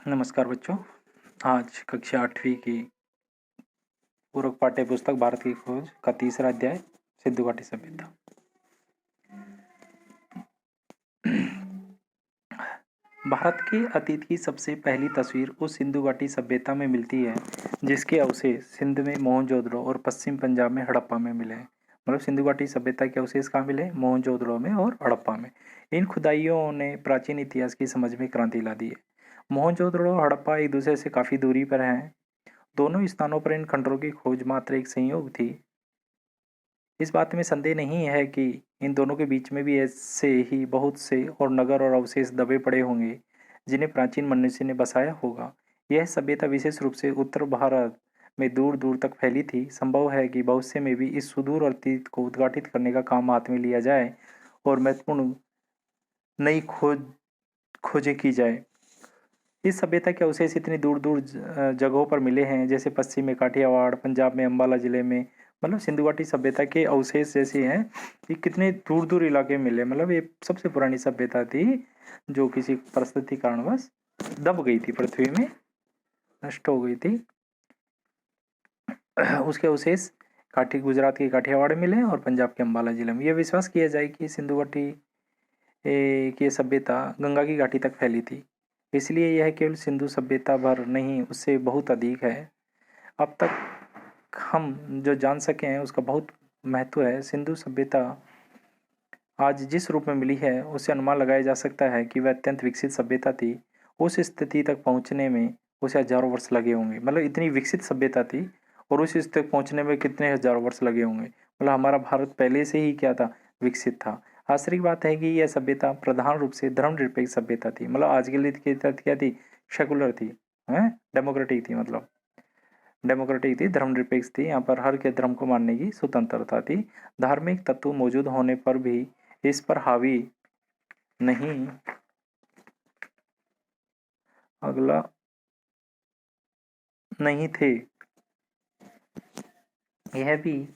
नमस्कार बच्चों। आज कक्षा 8वीं की पूरक पाठ्य पुस्तक भारत की खोज का तीसरा अध्याय सिंधु घाटी सभ्यता। भारत के अतीत की सबसे पहली तस्वीर उस सिंधु घाटी सभ्यता में मिलती है जिसके अवशेष सिंध में मोहनजोदड़ो और पश्चिम पंजाब में हड़प्पा में मिले हैं। मतलब सिंधु घाटी सभ्यता के अवशेष कहाँ मिले? मोहनजोदड़ो में और हड़प्पा में। इन खुदाइयों ने प्राचीन इतिहास की समझ में क्रांति ला दी है। मोहनजोदड़ो और हड़प्पा एक दूसरे से काफी दूरी पर हैं। दोनों स्थानों पर इन खंडरों की खोज मात्र एक संयोग थी। इस बात में संदेह नहीं है कि इन दोनों के बीच में भी ऐसे ही बहुत से और नगर और अवशेष दबे पड़े होंगे जिन्हें प्राचीन मनुष्य ने बसाया होगा। यह सभ्यता विशेष रूप से उत्तर भारत में दूर दूर तक फैली थी। संभव है कि भविष्य में भी इस सुदूर अतीत को उद्घाटित करने का काम हाथ में लिया जाए और महत्वपूर्ण नई खोजें की जाए। इस सभ्यता के अवशेष इतनी दूर दूर जगहों पर मिले हैं, जैसे पश्चिम में काठियावाड़, पंजाब में अम्बाला जिले में। मतलब सिंधु घाटी सभ्यता के अवशेष जैसे हैं, ये कितने दूर दूर इलाके में मिले। मतलब ये सबसे पुरानी सभ्यता थी जो किसी परिस्थिति कारणवश दब गई थी, पृथ्वी में नष्ट हो गई थी। उसके अवशेष गुजरात के काठियावाड़ में मिले और पंजाब के अम्बाला जिले में। यह विश्वास किया जाए कि सिंधु घाटी की सभ्यता गंगा की घाटी तक फैली थी, इसलिए यह केवल सिंधु सभ्यता भर नहीं, उससे बहुत अधिक है। अब तक हम जो जान सके हैं उसका बहुत महत्व है। सिंधु सभ्यता आज जिस रूप में मिली है उससे अनुमान लगाया जा सकता है कि वह अत्यंत विकसित सभ्यता थी। उस स्थिति तक पहुंचने में उसे हजारों वर्ष लगे होंगे। मतलब इतनी विकसित सभ्यता थी और उस स्थिति तक पहुंचने में कितने हजारों वर्ष लगे होंगे। मतलब हमारा भारत पहले से ही क्या था? विकसित था। आश्चर्य की बात है कि यह सभ्यता प्रधान रूप से धर्मनिरपेक्ष सभ्यता थी। मतलब आज के लिए की क्या थी? सेकुलर थी, डेमोक्रेटिक थी। मतलब डेमोक्रेटिक थी, धर्मनिरपेक्ष थी। यहाँ पर हर के धर्म को मानने की स्वतंत्रता थी। धार्मिक तत्व मौजूद होने पर भी इस पर हावी नहीं अगला नहीं थे। यह भी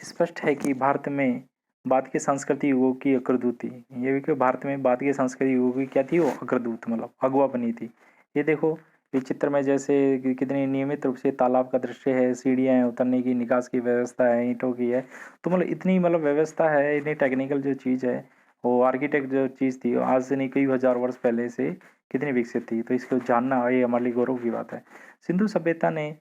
स्पष्ट है कि भारत में बाद के सांस्कृतिक युगों की अग्रदूत थी। ये भी कि भारत में बाद के सांस्कृतिक युगों की क्या थी? वो अग्रदूत, मतलब अगवा बनी थी। ये देखो इस चित्र में जैसे कितनी नियमित रूप से तालाब का दृश्य है, सीढ़ियाँ हैं उतरने की, निकास की व्यवस्था है, ईंटों की है। तो मतलब इतनी व्यवस्था है, इतनी टेक्निकल जो चीज़ है, वो आर्किटेक्ट जो चीज़ थी आज से नहीं कई हजार वर्ष पहले से कितनी विकसित थी। तो इसको जानना ये हमारे लिए गौरव की बात है। सिंधु सभ्यता ने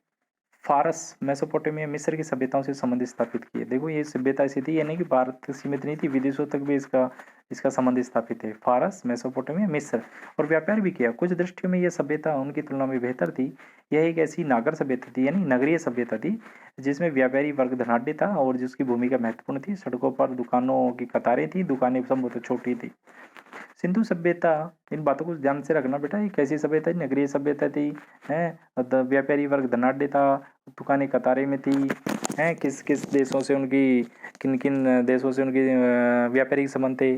फारस, मेसोपोटामिया, मिस्र की सभ्यताओं से संबंध स्थापित किए। देखो ये सभ्यता ऐसी थी, ये नहीं कि भारत तक सीमित नहीं थी, विदेशों तक भी इसका संबंध स्थापित है। फारस, मेसोपोटामिया, मिस्र, और व्यापार भी किया। कुछ दृष्टियों में यह सभ्यता उनकी तुलना में बेहतर थी। यह एक ऐसी नागर सभ्यता थी, यानी नगरीय सभ्यता थी, जिसमें व्यापारी वर्ग धनाढ्य था और जिसकी भूमिका महत्वपूर्ण थी। सड़कों पर दुकानों की कतारें थी, दुकानें संभवतः छोटी थी। सिंधु सभ्यता, इन बातों को ध्यान से रखना बेटा, ये कैसी सभ्यता थी? नगरीय सभ्यता थी, है व्यापारी वर्ग धनाढ्य था, दुकानें कतारे में थी, हैं किस किस देशों से उनकी, किन किन देशों से उनके व्यापारिक संबंध थे।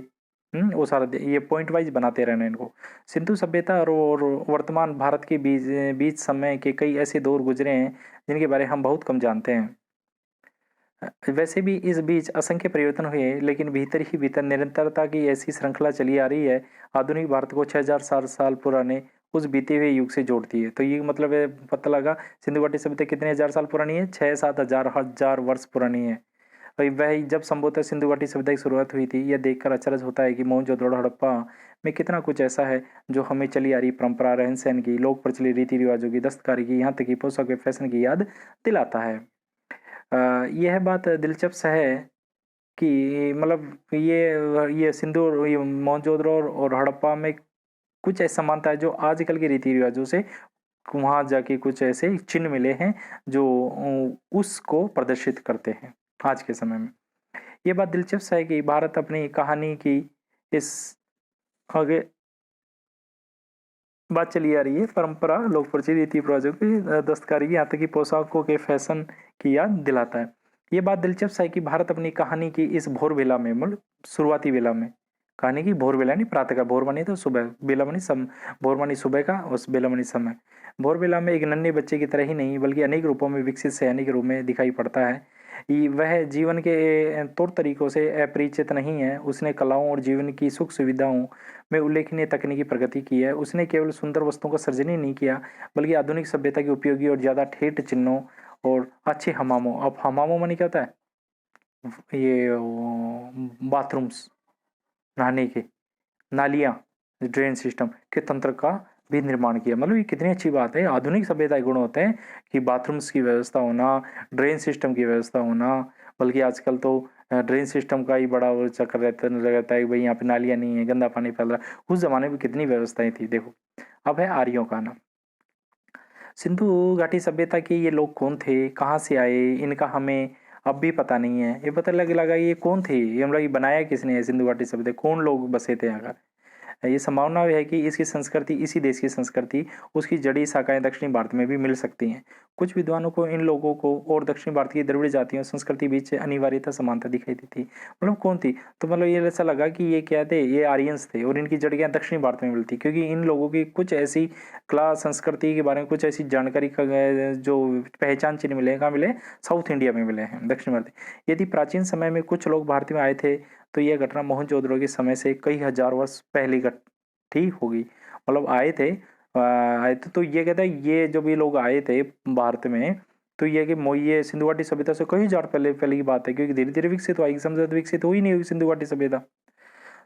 वो सारा ये पॉइंट वाइज बनाते रहना इनको। सिंधु सभ्यता और वर्तमान भारत के बीच बीच समय के कई ऐसे दौर गुजरे हैं जिनके बारे में हम बहुत कम जानते हैं। वैसे भी इस बीच असंख्य परिवर्तन हुए, लेकिन भीतर ही भीतर निरंतरता की ऐसी श्रृंखला चली आ रही है, आधुनिक भारत को 6000 साल पुराने उस बीते हुए युग से जोड़ती है। तो ये मतलब है, पता लगा सिंधु घाटी सभ्यता कितने हजार साल पुरानी है? 6-7 हजार वर्ष पुरानी है। वह जब संभवतः सिंधु घाटी सभ्यता की शुरुआत हुई थी, यह देखकर अचरज होता है कि मोहनजोदड़ो, हड़प्पा में कितना कुछ ऐसा है जो हमें चली आ रही परंपरा, रहन सहन की, लोक प्रचलित रीति रिवाजों की, दस्तकारी की, यहाँ तक कि पोशाक के फैशन की याद दिलाता है। यह बात दिलचस्प है कि मतलब ये सिंधु, ये मोहनजोदड़ो और हड़प्पा में कुछ ऐसा समानता है जो आजकल के रीति रिवाजों से वहाँ जाके कुछ ऐसे चिन्ह मिले हैं जो उसको प्रदर्शित करते हैं आज के समय में। ये बात दिलचस्प है कि भारत अपनी कहानी की इस आगे बात चली आ रही है, परंपरा, लोक प्रचलित रीति रिवाजों की, दस्तकारी की, यहाँ तक कि पोशाकों के फैशन की याद दिलाता है। ये बात दिलचस्प है कि भारत अपनी कहानी की इस भोर बेला में, मतलब शुरुआती बेला में, कहानी की भोर बेला नहीं प्रातः का, भोर मानी तो सुबह, बेला मानी भोर मानी सुबह का, उस बेला मानी समय। भोर बेला में एक नन्हे बच्चे की तरह ही नहीं बल्कि अनेक रूपों में विकसित सैनिक के रूप में दिखाई पड़ता है। वह जीवन के तौर तरीकों से अपरिचित नहीं है। उसने कलाओं और जीवन की सुख सुविधाओं में उल्लेखनीय तकनीकी प्रगति की है। उसने केवल सुंदर वस्तुओं का सृजन ही नहीं किया, बल्कि आधुनिक सभ्यता के उपयोगी और ज़्यादा ठेठ चिन्हों और अच्छे हमामों, अब हमामों माने क्या होता है, ये बाथरूम्स, नहाने के, नालियाँ, ड्रेन सिस्टम के तंत्र का भी निर्माण किया। मतलब ये कितनी अच्छी बात है। आधुनिक सभ्यता के गुण होते हैं कि बाथरूम्स की व्यवस्था होना, ड्रेन सिस्टम की व्यवस्था होना, बल्कि आजकल तो ड्रेन सिस्टम का ही बड़ा वो चक्कर रहता है कि भाई यहाँ पे नालियाँ नहीं है, गंदा पानी फैल रहा है। उस जमाने में कितनी व्यवस्थाएं थी। देखो अब है आर्यों का नाम। सिंधु घाटी सभ्यता के ये लोग कौन थे, कहाँ से आए, इनका हमें अब भी पता नहीं है। ये पता लगा ये कौन थे, ये मतलब ये बनाया किसने है सिंधु घाटी सभ्यता, कौन लोग बसे थे यहाँ। ये संभावना है कि इसकी संस्कृति, इसी देश की संस्कृति, उसकी जड़ी शाखाएं दक्षिणी भारत में भी मिल सकती हैं। कुछ विद्वानों को इन लोगों को और दक्षिण भारत की द्रविड़ जातियों संस्कृति बीच अनिवार्यता समानता दिखाई दी थी। मतलब कौन थी, तो मतलब ये ऐसा लगा कि ये क्या थे, ये आर्यंस थे और इनकी जड़ियां दक्षिणी भारत में मिलती, क्योंकि इन लोगों की कुछ ऐसी कला संस्कृति के बारे में कुछ ऐसी जानकारी का जो पहचान चिन्ह मिले, कहाँ मिले, साउथ इंडिया में मिले हैं, दक्षिण भारत। यदि प्राचीन समय में कुछ लोग भारत में आए थे, तो यह घटना मोहनजोदड़ो के समय से कई हजार वर्ष पहले घटी होगी। मतलब आए थे तो ये कहता है, ये जब ये लोग आए थे भारत में, तो ये कि ये सिंधु घाटी सभ्यता से कई हजार पहले पहले की बात है, क्योंकि धीरे धीरे विकसित हुआ, एकदम से विकसित हो ही नहीं हुई सिंधु घाटी सभ्यता।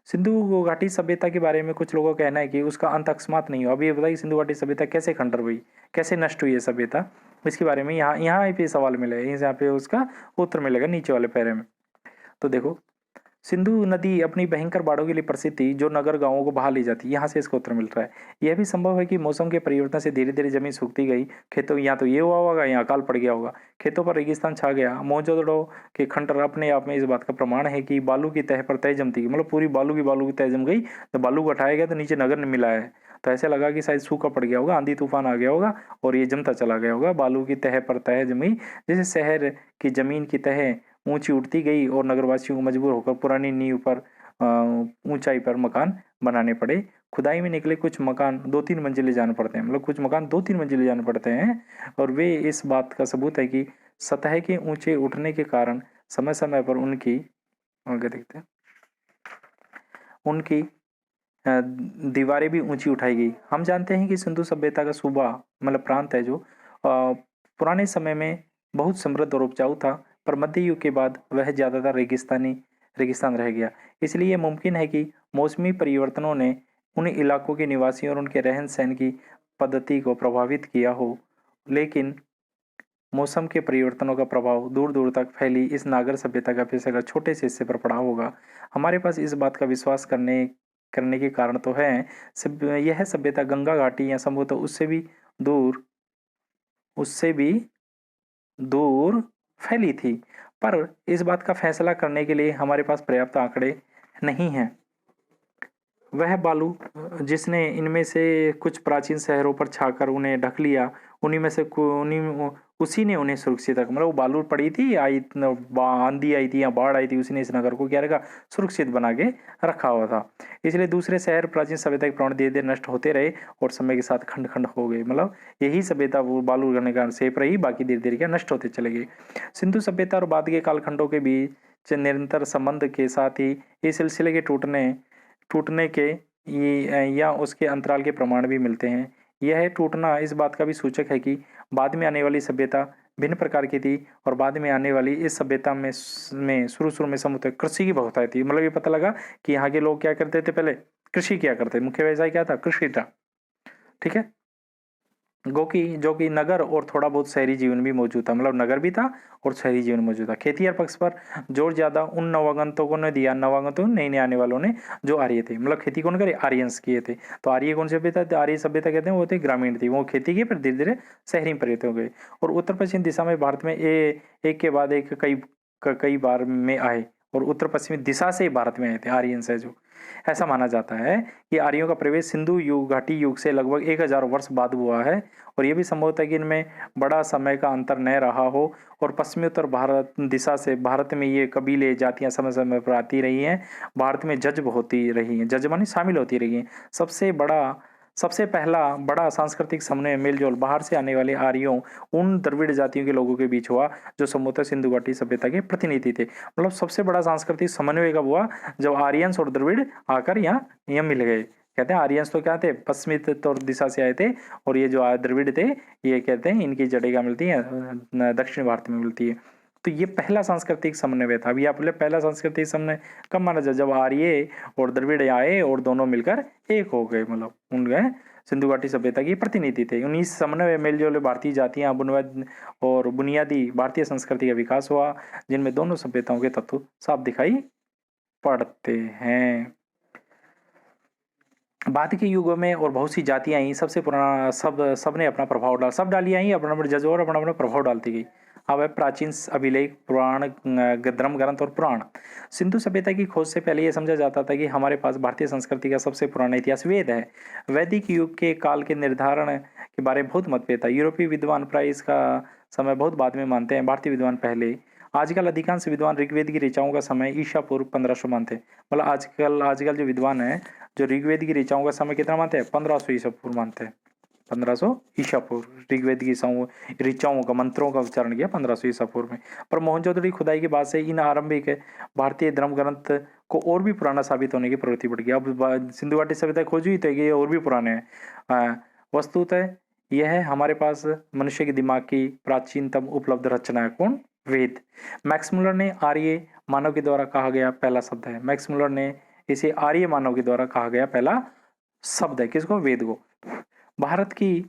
सिंधु घाटी सभ्यता के बारे में कुछ लोगों का कहना है कि उसका अंत अकस्मात नहीं हुआ। अभी ये बताइए सिंधु घाटी सभ्यता कैसे खंडर हुई, कैसे नष्ट हुई है सभ्यता, इसके बारे में यहाँ यहाँ पे सवाल मिला है, यहाँ पे उसका उत्तर मिलेगा नीचे वाले पैरे में। तो देखो, सिंधु नदी अपनी भयंकर बाढ़ों के लिए प्रसिद्ध थी, जो नगर गांवों को बहा ले जाती। यहाँ से इसका उत्तर मिल रहा है। यह भी संभव है कि मौसम के परिवर्तन से धीरे धीरे जमीन सूखती गई। खेतों, यहाँ तो ये हुआ होगा, यहाँ अकाल पड़ गया होगा, खेतों पर रेगिस्तान छा गया। मोहनजोदड़ो के खंडर अपने आप में इस बात का प्रमाण है कि बालू की तह पर तह जमती गई, मतलब पूरी बालू की तह जम गई। तो बालू को हटाया गया तो नीचे नगर ने मिला है, तो ऐसे लगा कि शायद सूखा पड़ गया होगा, आंधी तूफान आ गया होगा और ये जमता चला गया होगा। बालू की तह पर तह जमी, जैसे शहर की जमीन की तह ऊंची उठती गई और नगरवासियों को मजबूर होकर पुरानी नींव पर ऊंचाई पर मकान बनाने पड़े। खुदाई में निकले कुछ मकान 2-3 मंजिले जाने पड़ते हैं, मतलब कुछ मकान 2-3 मंजिले जाने पड़ते हैं। और वे इस बात का सबूत है कि सतह के ऊंचे उठने के कारण समय समय पर उनकी, आगे देखते हैं, उनकी दीवारें भी ऊंची उठाई गई। हम जानते हैं कि सिंधु सभ्यता का सूबा, मतलब प्रांत है जो पुराने समय में बहुत समृद्ध और उपजाऊ था, पर मध्य युग के बाद वह ज्यादातर रेगिस्तान रह गया। इसलिए यह मुमकिन है कि मौसमी परिवर्तनों ने उन इलाकों के निवासियों और उनके रहन सहन की पद्धति को प्रभावित किया हो। लेकिन मौसम के परिवर्तनों का प्रभाव दूर दूर तक फैली इस नागर सभ्यता का फिर अगर छोटे से हिस्से पर पड़ा होगा। हमारे पास इस बात का विश्वास करने करने के कारण तो है। यह सभ्यता गंगा घाटी या संभवतः उससे भी दूर फैली थी, पर इस बात का फैसला करने के लिए हमारे पास पर्याप्त आंकड़े नहीं हैं। वह बालू जिसने इनमें से कुछ प्राचीन शहरों पर छाकर उन्हें ढक लिया, उन्हीं में से उसी ने उन्हें सुरक्षित रखा। मतलब वो बालू पड़ी थी, आंधी आई थी या बाढ़ आई थी, उसी ने इस नगर को क्या रखा, सुरक्षित बना के रखा हुआ था। इसलिए दूसरे शहर प्राचीन सभ्यता के प्रमाण धीरे धीरे नष्ट होते रहे और समय के साथ खंड खंड हो गए। मतलब यही सभ्यता वो बालू करने का सेप रही, बाकी धीरे धीरे क्या नष्ट होते चले गए। सिंधु सभ्यता और बाद के कालखंडों के बीच निरंतर संबंध के साथ ही इस सिलसिले के टूटने के या उसके अंतराल के प्रमाण भी मिलते हैं। यह टूटना इस बात का भी सूचक है कि बाद में आने वाली सभ्यता भिन्न प्रकार की थी और बाद में आने वाली इस सभ्यता में शुरू में समुद्र कृषि की बहुतायत थी। मतलब ये पता लगा कि यहाँ के लोग क्या करते थे, पहले कृषि किया करते, मुख्य व्यवसाय क्या था, कृषि था। ठीक है, जो कि नगर और थोड़ा बहुत शहरी जीवन भी मौजूद था। मतलब नगर भी था और शहरी जीवन मौजूद था। खेती और पक्ष पर जोर ज्यादा उन नवागंतुकों ने दिया, नवागंतुक नए नए आने वालों ने, जो आर्य थे। मतलब खेती कौन करे, आर्यंस किए थे। तो आर्य कौन सभ्यता, आर्य सभ्यता कहते हैं, वो थे ग्रामीण थी, वो खेती की, फिर धीरे धीरे शहरी में परिवर्तित हो गए। और उत्तर पश्चिम दिशा में भारत में एक के बाद एक कई बार में आए और उत्तर पश्चिमी दिशा से भारत में आए थे आर्यंस है जो। ऐसा माना जाता है कि आर्यों का प्रवेश सिंधु युग घाटी युग से लगभग 1000 वर्ष बाद हुआ है। और यह भी संभव है कि इनमें बड़ा समय का अंतर न रहा हो और पश्चिमी उत्तर भारत दिशा से भारत में ये कबीले जातियां समय समय पर आती रही हैं। भारत में जज्ब होती रही हैं, जज मानी शामिल होती रही हैं। सबसे बड़ा सबसे पहला बड़ा सांस्कृतिक समन्वय मेलजोल बाहर से आने वाले आर्यों उन द्रविड़ जातियों के लोगों के बीच हुआ जो संभवतः सिंधु घाटी सभ्यता के प्रतिनिधि थे। मतलब सबसे बड़ा सांस्कृतिक समन्वय कब हुआ? जब आर्यंस और द्रविड़ आकर यहाँ मिल गए। कहते हैं आर्यंस तो क्या थे, पश्चिमी तौर दिशा से आए थे, और ये जो द्रविड़ थे ये कहते हैं इनकी जड़ें क्या मिलती है दक्षिण भारत में मिलती है। तो ये पहला सांस्कृतिक समन्वय था। अभी आप बोले पहला सांस्कृतिक समन्वय कब माना जाए? जब आर्य और द्रविड़ आए और दोनों मिलकर एक हो गए, मतलब उन गए सिंधु घाटी सभ्यता की प्रतिनिधि थे। उन्हीं समन्वय मेलजोल भारतीय जातियां बुनियादी भारतीय संस्कृति का विकास हुआ, जिनमें दोनों सभ्यताओं के तत्व साफ दिखाई पड़ते हैं। बाद के युगों में और बहुत सी जातियां आई, सबसे पुराना सबने अपना प्रभाव डाली आई, अपना अपना जज और अपना अपना प्रभाव डालती गई। अब है प्राचीन अभिलेख, पुराण, धर्म ग्रंथ और पुराण। सिंधु सभ्यता की खोज से पहले यह समझा जाता था कि हमारे पास भारतीय संस्कृति का सबसे पुराना इतिहास वेद है। वैदिक युग के काल के निर्धारण के बारे में बहुत मतभेद था। यूरोपीय विद्वान प्राय इसका समय बहुत बाद में मानते हैं, भारतीय विद्वान पहले। आजकल अधिकांश विद्वान ऋग्वेद की ऋचाओं का समय ईसा पूर्व 1500 मानते हैं। मतलब आजकल जो विद्वान है जो ऋग्वेद की ऋचाओं का समय कितना मानते हैं? 1500 ईसा पूर्व मानते हैं। 1500 ईसा पूर्व ऋग्वेद की ऋचाओं का मंत्रों का उच्चारण किया 1500 ईसा पूर्व में। पर मोहनजोदड़ो खुदाई के बाद से इन आरंभिक भारतीय धर्म ग्रंथ को और भी पुराना साबित होने की प्रवृत्ति बढ़ गई। अब सिंधु घाटी सभ्यता खोज हुई तो ये और भी पुराने हैं। वस्तुतः यह है हमारे पास मनुष्य के दिमाग की प्राचीनतम उपलब्ध रचना है। कौन? वेद। मैक्स मुलर ने आर्य मानव के द्वारा कहा गया पहला शब्द है। मैक्स मुलर ने इसे आर्य मानव के द्वारा कहा गया पहला शब्द है। किसको? वेद को। भारत की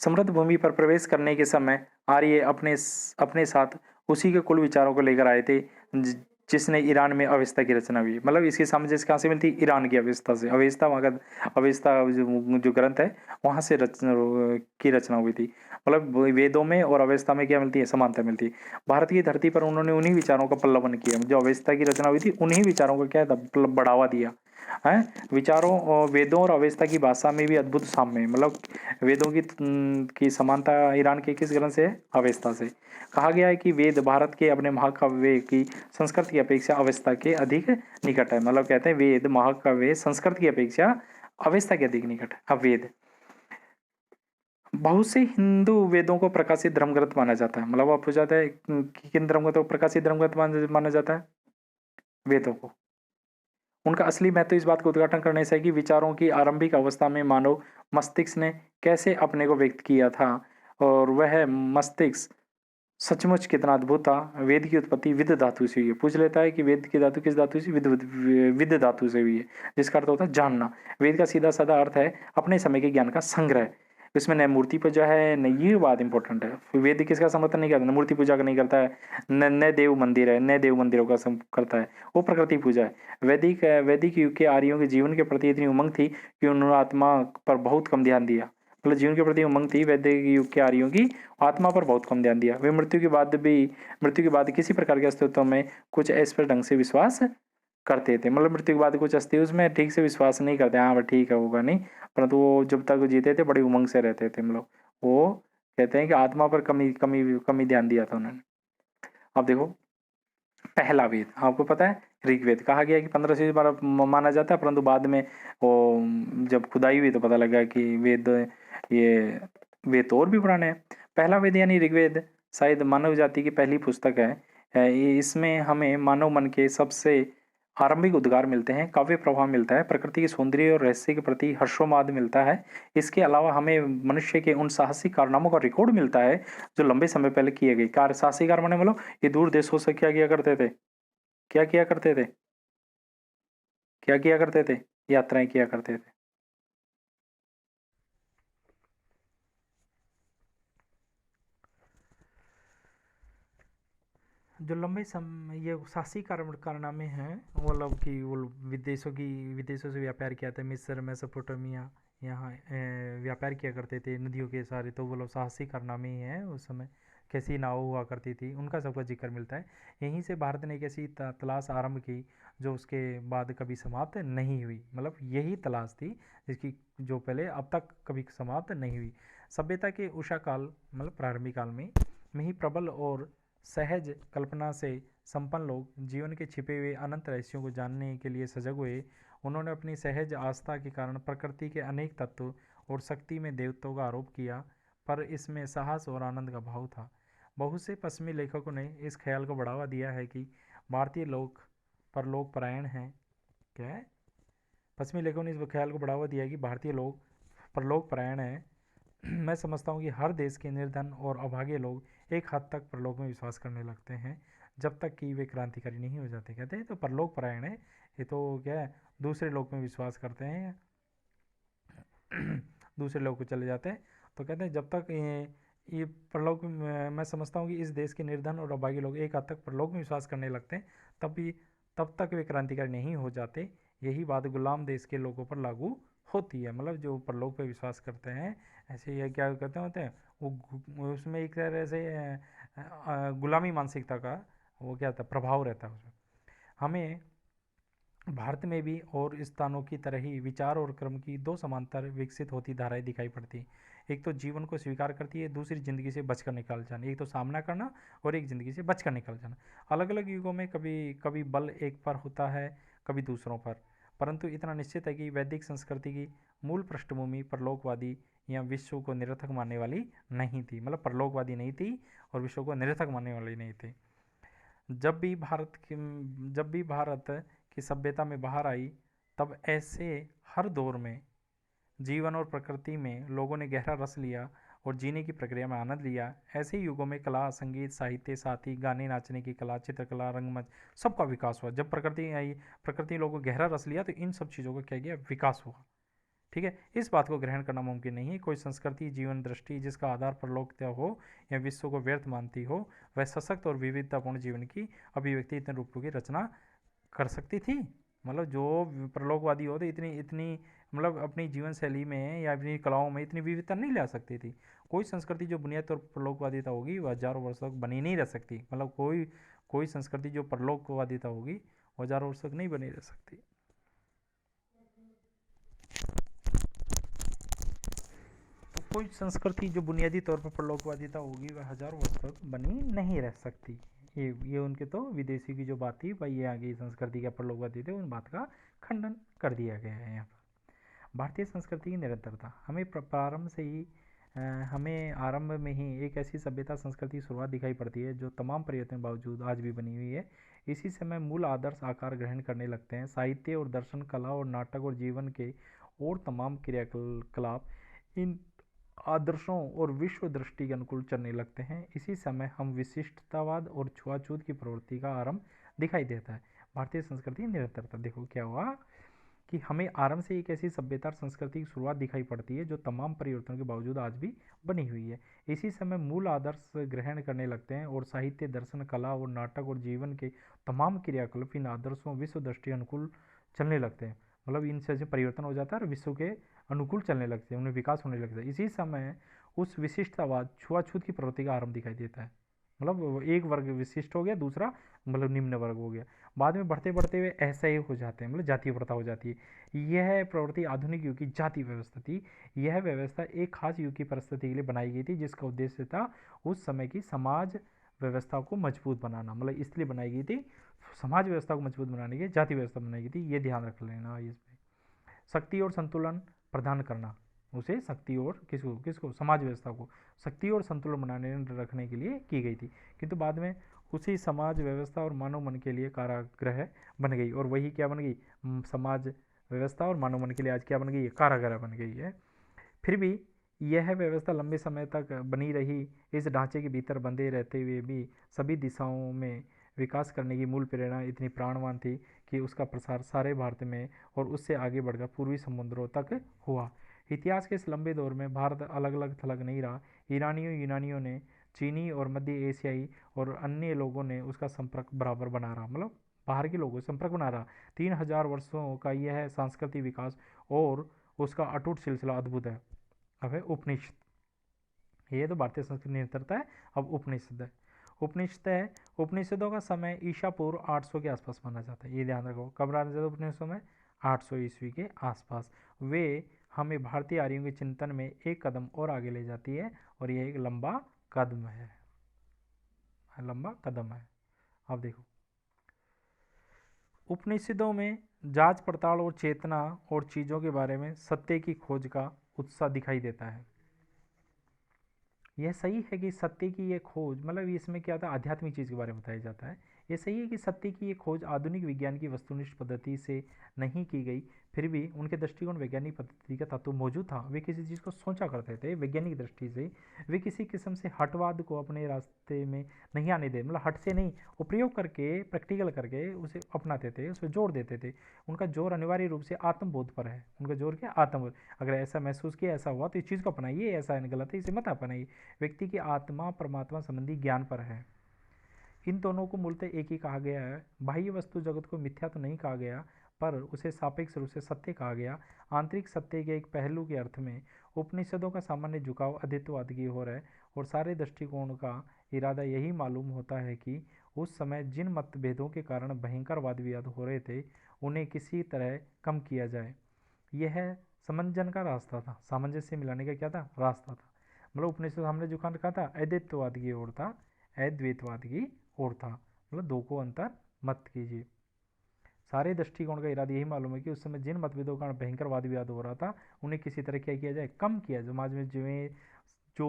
समृद्ध भूमि पर प्रवेश करने के समय आर्य अपने साथ उसी के कुल विचारों को लेकर आए थे जिसने ईरान में अवेस्ता की रचना हुई। मतलब इसकी सामंजस्य कहाँ से मिलती? ईरान की अवेस्ता से। अवेस्ता वहाँ का अवेस्ता जो ग्रंथ है वहाँ से रचना हुई थी। मतलब वेदों में और अवेस्ता में क्या मिलती है? समानता मिलती है। भारत की धरती पर उन्होंने उन्हीं विचारों का पल्लवन किया। जो अवेस्ता की रचना हुई थी उन्हीं विचारों को क्या था? बढ़ावा दिया है। विचारों वेदों और अवेस्ता की भाषा में भी अद्भुत साम्य है। मतलब वेदों की समानता ईरान के किस ग्रंथ से है? अवेस्ता से। कहा गया है कि वेद भारत के अपने महाकाव्य की संस्कृत की अपेक्षा अवेस्ता के अधिक निकट है। मतलब कहते हैं वेद महाकाव्य संस्कृत की अपेक्षा अवेस्ता के अधिक निकट है। अब वेद बहुत से हिंदू वेदों को प्रकाशित धर्मग्रंथ माना जाता है। मतलब आप पूछ जाता है कि किन धर्मग्रंथों को प्रकाशित धर्मग्रंथ माना जाता है? वेदों को। उनका असली महत्व इस बात को उद्घाटन करने से है कि विचारों की आरंभिक अवस्था में मानव मस्तिष्क ने कैसे अपने को व्यक्त किया था, और वह मस्तिष्क सचमुच कितना अद्भुत था। वेद की उत्पत्ति विद धातु से हुई है। पूछ लेता है कि वेद की धातु किस धातु से? विद धातु से हुई है, जिसका अर्थ होता है जानना। वेद का सीधा साधा अर्थ है अपने समय के ज्ञान का संग्रह। इसमें न मूर्ति पूजा है न, ये बात इंपॉर्टेंट है। वेद किसका समर्थन नहीं करता? न मूर्ति पूजा का नहीं करता है, न देव मंदिर है, न देव मंदिरों का करता है, वो प्रकृति पूजा है। वैदिक युग के आर्यों के जीवन के प्रति इतनी उमंग थी कि उन्होंने आत्मा पर बहुत कम ध्यान दिया। मतलब जीवन के प्रति उमंग थी वैदिक युग के आर्यों की, आत्मा पर बहुत कम ध्यान दिया। वे मृत्यु के बाद किसी प्रकार के अस्तित्व में कुछ अस्पष्ट ढंग से विश्वास करते थे। मतलब मृत्यु के बाद कुछ अस्थि उसमें ठीक से विश्वास नहीं करते, हाँ ठीक है होगा नहीं, परंतु वो जब तक जीते थे बड़ी उमंग से रहते थे। मतलब वो कहते हैं कि आत्मा पर कमी ध्यान दिया था उन्होंने। अब देखो पहला वेद आपको पता है ऋग्वेद। कहा गया कि 1500 बार माना जाता है, परंतु बाद में वो जब खुदाई हुई तो पता लगा कि ये वेद और भी पुराने हैं। पहला वेद यानी ऋग्वेद शायद मानव जाति की पहली पुस्तक है। इसमें हमें मानव मन के सबसे आरंभिक उद्गार मिलते हैं, काव्य प्रभाव मिलता है, प्रकृति के सौंदर्य और रहस्य के प्रति हर्षोन्माद मिलता है। इसके अलावा हमें मनुष्य के उन साहसिक कारनामों का रिकॉर्ड मिलता है जो लंबे समय पहले किए गए। साहसिक कारनामे मतलब ये दूर देशों से क्या किया करते थे? क्या किया करते थे? क्या किया करते थे? यात्राएं किया करते थे। जो लंबे समय ये साहसिक कारनामे हैं, मतलब कि वो विदेशों से व्यापार किया था। मिस्र, मेसोपोटामिया, यहाँ व्यापार किया करते थे नदियों के सारे, तो वो लोग साहसिक कारनामे ही हैं। उस समय कैसी नाव हुआ करती थी उनका सबका जिक्र मिलता है। यहीं से भारत ने एक ऐसी तलाश आरंभ की जो उसके बाद कभी समाप्त नहीं हुई। मतलब यही तलाश थी जिसकी जो पहले अब तक कभी समाप्त नहीं हुई। सभ्यता के उषा काल मतलब प्रारंभिक काल में ही प्रबल और सहज कल्पना से संपन्न लोग जीवन के छिपे हुए अनंत रहस्यों को जानने के लिए सजग हुए। उन्होंने अपनी सहज आस्था के कारण प्रकृति के अनेक तत्व और शक्ति में देवत्वों का आरोप किया, पर इसमें साहस और आनंद का भाव था। बहुत से पश्चिमी लेखकों ने इस ख्याल को बढ़ावा दिया है कि भारतीय लोग परलोक परायण हैं। क्या है? पश्चिमी लेखकों ने इस ख्याल को बढ़ावा दिया है कि भारतीय लोग परलोक परायण हैं। मैं समझता हूँ कि हर देश के निर्धन और अभागे लोग एक हद तक परलोक में विश्वास करने लगते हैं, जब तक कि वे क्रांतिकारी नहीं हो जाते। कहते हैं तो परलोक परायण है, ये तो क्या है, दूसरे लोक में विश्वास करते हैं दूसरे लोग को चले जाते हैं। तो कहते हैं जब तक ये परलोक में, मैं समझता हूँ कि इस देश के निर्धन और अभागी लोग एक हद तक परलोक में विश्वास करने लगते हैं, तब तक वे क्रांतिकारी नहीं हो जाते। यही बात गुलाम देश के लोगों पर लागू होती है। मतलब जो परलोक पे विश्वास करते हैं, ऐसे ये क्या कहते होते हैं, वो उसमें एक तरह से गुलामी मानसिकता का वो क्या था, प्रभाव रहता है उसमें। हमें भारत में भी और स्थानों की तरह ही विचार और कर्म की दो समांतर विकसित होती धाराएं दिखाई पड़ती। एक तो जीवन को स्वीकार करती है, दूसरी जिंदगी से बचकर निकल जाना। एक तो सामना करना और एक जिंदगी से बचकर निकल जाना। अलग अलग युगों में कभी कभी बल एक पर होता है, कभी दूसरों पर, परंतु इतना निश्चित है कि वैदिक संस्कृति की मूल पृष्ठभूमि परलोकवादी या विश्व को निरर्थक मानने वाली नहीं थी। मतलब परलोकवादी नहीं थी और विश्व को निरर्थक मानने वाली नहीं थी। जब भी भारत की सभ्यता में बाहर आई, तब ऐसे हर दौर में जीवन और प्रकृति में लोगों ने गहरा रस लिया और जीने की प्रक्रिया में आनंद लिया। ऐसे युगों में कला, संगीत, साहित्य, साथ ही गाने नाचने की कला, चित्रकला, रंगमंच, सबका विकास हुआ। जब प्रकृति आई, प्रकृति लोगों को गहरा रस लिया, तो इन सब चीज़ों का क्या गया, विकास हुआ। ठीक है, इस बात को ग्रहण करना मुमकिन नहीं है। कोई संस्कृति, जीवन दृष्टि जिसका आधार परलौकिकता हो या विश्व को व्यर्थ मानती हो, वह सशक्त और विविधतापूर्ण जीवन की अभिव्यक्ति इतने रूपों की रचना कर सकती थी। मतलब जो प्रलोकवादी हो तो इतनी इतनी मतलब अपनी जीवन शैली में या अपनी कलाओं में इतनी विविधता नहीं ला सकती थी। कोई संस्कृति जो बुनियादी तौर पर प्रलोकवादिता होगी वह हजारों वर्ष तक बनी नहीं रह सकती। मतलब कोई संस्कृति जो परलोकवादिता होगी वह हजारों वर्ष तक नहीं बनी रह सकती। तो कोई संस्कृति जो बुनियादी तौर पर परलोकवादिता होगी वह हजारों वर्ष तक बनी नहीं रह सकती। ये उनके तो विदेशी की जो बात थी भाई, ये आगे संस्कृति का परलोकवादी थे, उन बात का खंडन कर दिया गया है यहाँ पर। भारतीय संस्कृति की निरंतरता हमें प्रारंभ से ही हमें आरंभ में ही एक ऐसी सभ्यता संस्कृति की शुरुआत दिखाई पड़ती है जो तमाम परिवर्तन के बावजूद आज भी बनी हुई है। इसी समय मूल आदर्श आकार ग्रहण करने लगते हैं। साहित्य और दर्शन, कला और नाटक और जीवन के और तमाम क्रियाकलाप इन आदर्शों और विश्व दृष्टि के अनुकूल चलने लगते हैं। इसी समय हम विशिष्टतावाद और छुआछूत की प्रवृत्ति का आरंभ दिखाई देता है। भारतीय संस्कृति निरंतरता, देखो क्या हुआ कि हमें आरंभ से एक ऐसी सभ्यता और संस्कृति की शुरुआत दिखाई पड़ती है जो तमाम परिवर्तनों के बावजूद आज भी बनी हुई है। इसी समय मूल आदर्श ग्रहण करने लगते हैं और साहित्य, दर्शन, कला और नाटक और जीवन के तमाम क्रियाकलाप इन आदर्शों विश्व दृष्टि अनुकूल चलने लगते हैं। मतलब इनसे परिवर्तन हो जाता है और विश्व के अनुकूल चलने लगते हैं, उनमें विकास होने लगता है। इसी समय उस विशिष्टतावाद, छुआछूत की प्रवृत्ति का आरंभ दिखाई देता है। मतलब एक वर्ग विशिष्ट हो गया, दूसरा मतलब निम्न वर्ग हो गया। बाद में बढ़ते बढ़ते हुए ऐसा ही हो जाते हैं, मतलब जातीय प्रथा हो जाती है। यह प्रवृत्ति आधुनिक युग की जाति व्यवस्था थी। यह व्यवस्था एक खास युग की परिस्थिति के लिए बनाई गई थी, जिसका उद्देश्य था उस समय की समाज व्यवस्था को मजबूत बनाना। मतलब इसलिए बनाई गई थी, समाज व्यवस्था को मजबूत बनाने के लिए जाति व्यवस्था बनाई गई थी। ये ध्यान रख लेना इसमें। शक्ति और संतुलन प्रदान करना, उसे शक्ति और किसको किसको समाज व्यवस्था को शक्ति और संतुलन बनाने रखने के लिए की गई थी। किंतु बाद में उसी समाज व्यवस्था और मानव मन के लिए कारागृह बन गई। और वही क्या बन गई, समाज व्यवस्था और मानव मन के लिए आज क्या बन गई है, कारागृह बन गई है। फिर भी यह व्यवस्था लंबे समय तक बनी रही। इस ढांचे के भीतर बंधे रहते हुए भी सभी दिशाओं में विकास करने की मूल प्रेरणा इतनी प्राणवान थी कि उसका प्रसार सारे भारत में और उससे आगे बढ़कर पूर्वी समुद्रों तक हुआ। इतिहास के इस लंबे दौर में भारत अलग अलग थलग नहीं रहा। यूनानियों ने, चीनी और मध्य एशियाई और अन्य लोगों ने उसका संपर्क बराबर बना रहा। मतलब बाहर के लोगों से संपर्क बना रहा। 3000 वर्षों का यह सांस्कृतिक विकास और उसका अटूट सिलसिला अद्भुत है। अब है उपनिषद, ये तो भारतीय संस्कृति निरंतरता है। अब उपनिषद है। उपनिषद है, उपनिषदों का समय ईसा पूर्व 800 के आसपास माना जाता है। ये ध्यान रखो, कब माना जाता है उपनिषदों में, 800 ईस्वी के आसपास। वे हमें भारतीय आर्यों के चिंतन में एक कदम और आगे ले जाती है और यह एक लंबा कदम है, लंबा कदम है। अब देखो उपनिषदों में जांच पड़ताल और चेतना और चीज़ों के बारे में सत्य की खोज का उत्साह दिखाई देता है। यह सही है कि सत्य की ये खोज, मतलब इसमें क्या था, आध्यात्मिक चीज़ के बारे में बताया जाता है। ये सही है कि सत्य की ये खोज आधुनिक विज्ञान की वस्तुनिष्ठ पद्धति से नहीं की गई, फिर भी उनके दृष्टिकोण वैज्ञानिक पद्धति का तत्व मौजूद था। वे किसी चीज़ को सोचा करते थे वैज्ञानिक दृष्टि से। वे किसी किस्म से हटवाद को अपने रास्ते में नहीं आने दे, मतलब हट से नहीं, वो प्रयोग करके प्रैक्टिकल करके उसे अपनाते थे, उस पर जोर देते थे। उनका जोर अनिवार्य रूप से आत्मबोध पर है। उनका जोर क्या, आत्मबोध। अगर ऐसा महसूस किया, ऐसा हुआ, तो इस चीज़ को अपनाइए, ऐसा गलत है इसे मत अपनाइए। व्यक्ति की आत्मा परमात्मा संबंधी ज्ञान पर है। इन दोनों को मूलतः एक ही कहा गया है। बाह्य वस्तु जगत को मिथ्या तो नहीं कहा गया, पर उसे सापेक्ष रूप से सत्य कहा गया। आंतरिक सत्य के एक पहलू के अर्थ में उपनिषदों का सामान्य झुकाव अद्वैतवाद की ओर है, और सारे दृष्टिकोण का इरादा यही मालूम होता है कि उस समय जिन मतभेदों के कारण भयंकर वाद विवाद हो रहे थे, उन्हें किसी तरह कम किया जाए। यह समंजन का रास्ता था, सामंजस्य मिलाने का क्या था, रास्ता था। मतलब उपनिषद हमने जो कहा था, अद्वैतवाद की ओर था, अद्वैतवाद की ओर था, मतलब दो को अंतर मत कीजिए। सारे दृष्टिकोण का इरादा यही मालूम है कि उस समय जिन मतभेदों का भयंकर वाद विवाद हो रहा था, उन्हें किसी तरह क्या किया जाए, कम किया जाए। समाज में जो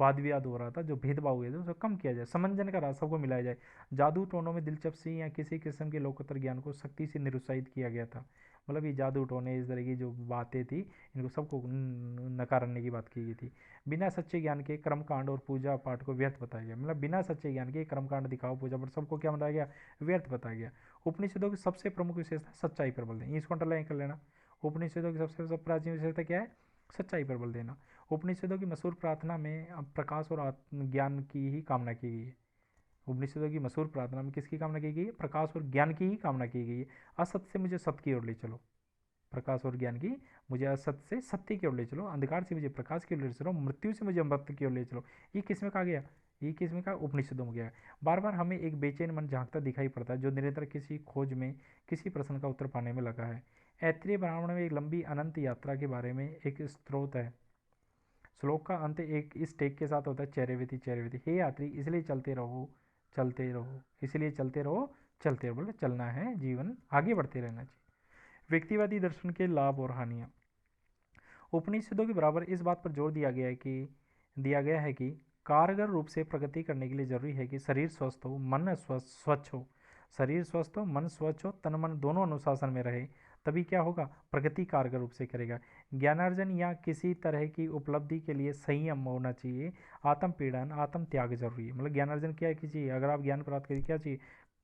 वाद विवाद हो रहा था, जो भेदभाव हुए थे, उसे कम किया जाए, समंजन का रास्ता सबको मिलाया जाए। जादू टोनों में दिलचस्पी या किसी किस्म के लोकोत्तर ज्ञान को सख्ती से निरुत्साहित किया गया था। मतलब ये जादू टोने, इस तरह की जो बातें थी, इनको सबको नकारने की बात की गई थी। बिना सच्चे ज्ञान के कर्मकांड और पूजा पाठ को व्यर्थ बताया गया। मतलब बिना सच्चे ज्ञान के कर्मकांड, दिखाओ, पूजा पाठ, सबको क्या बताया गया, व्यर्थ बताया गया। उपनिषदों की सबसे प्रमुख विशेषता सच्चाई पर बल दें, इसको अंडरलाइन कर लेना। उपनिषदों की सबसे प्राचीन विशेषता क्या है, सच्चाई पर बल देना। उपनिषदों की मशहूर प्रार्थना में प्रकाश और ज्ञान की ही कामना की गई है। उपनिषदों की मशहूर प्रार्थना में किसकी कामना की गई है, प्रकाश और ज्ञान की ही कामना की गई है। असत्य से मुझे सत्य की ओर ले चलो, प्रकाश और ज्ञान की, मुझे असत्य से सत्य की ओर ले चलो, अंधकार से मुझे प्रकाश की ओर ले चलो, मृत्यु से मुझे अमृत की ओर ले चलो। ये किस में कहा गया, ये किस में कहा, उपनिषदों में गया। बार बार हमें एक बेचैन मन झांकता दिखाई पड़ता है, जो निरंतर किसी खोज में, किसी प्रश्न का उत्तर पाने में लगा है। ऐत्रेय ब्राह्मण में एक लंबी अनंत यात्रा के बारे में एक स्त्रोत है। श्लोक का अंत एक इस टेक के साथ होता है, चैरेविति चैरेविति, हे यात्री इसलिए चलते रहो, चलते रहो, इसलिए चलते रहो, चलते रहो, बोले चलना है, जीवन आगे बढ़ते रहना चाहिए। व्यक्तिवादी दर्शन के लाभ और हानियाँ। उपनिषदों के बराबर इस बात पर जोर दिया गया है कि कारगर रूप से प्रगति करने के लिए जरूरी है कि शरीर स्वस्थ हो, मन स्वच्छ हो। शरीर स्वस्थ हो, मन स्वच्छ हो, तन मन दोनों अनुशासन में रहे, तभी क्या होगा, प्रगति कारगर रूप से करेगा। ज्ञानार्जन या किसी तरह की उपलब्धि के लिए संयम होना चाहिए, आत्म पीड़न, आत्म त्याग जरूरी है। मतलब ज्ञानार्जन क्या है कि चाहिए, अगर आप ज्ञान प्राप्त करिए, क्या चाहिए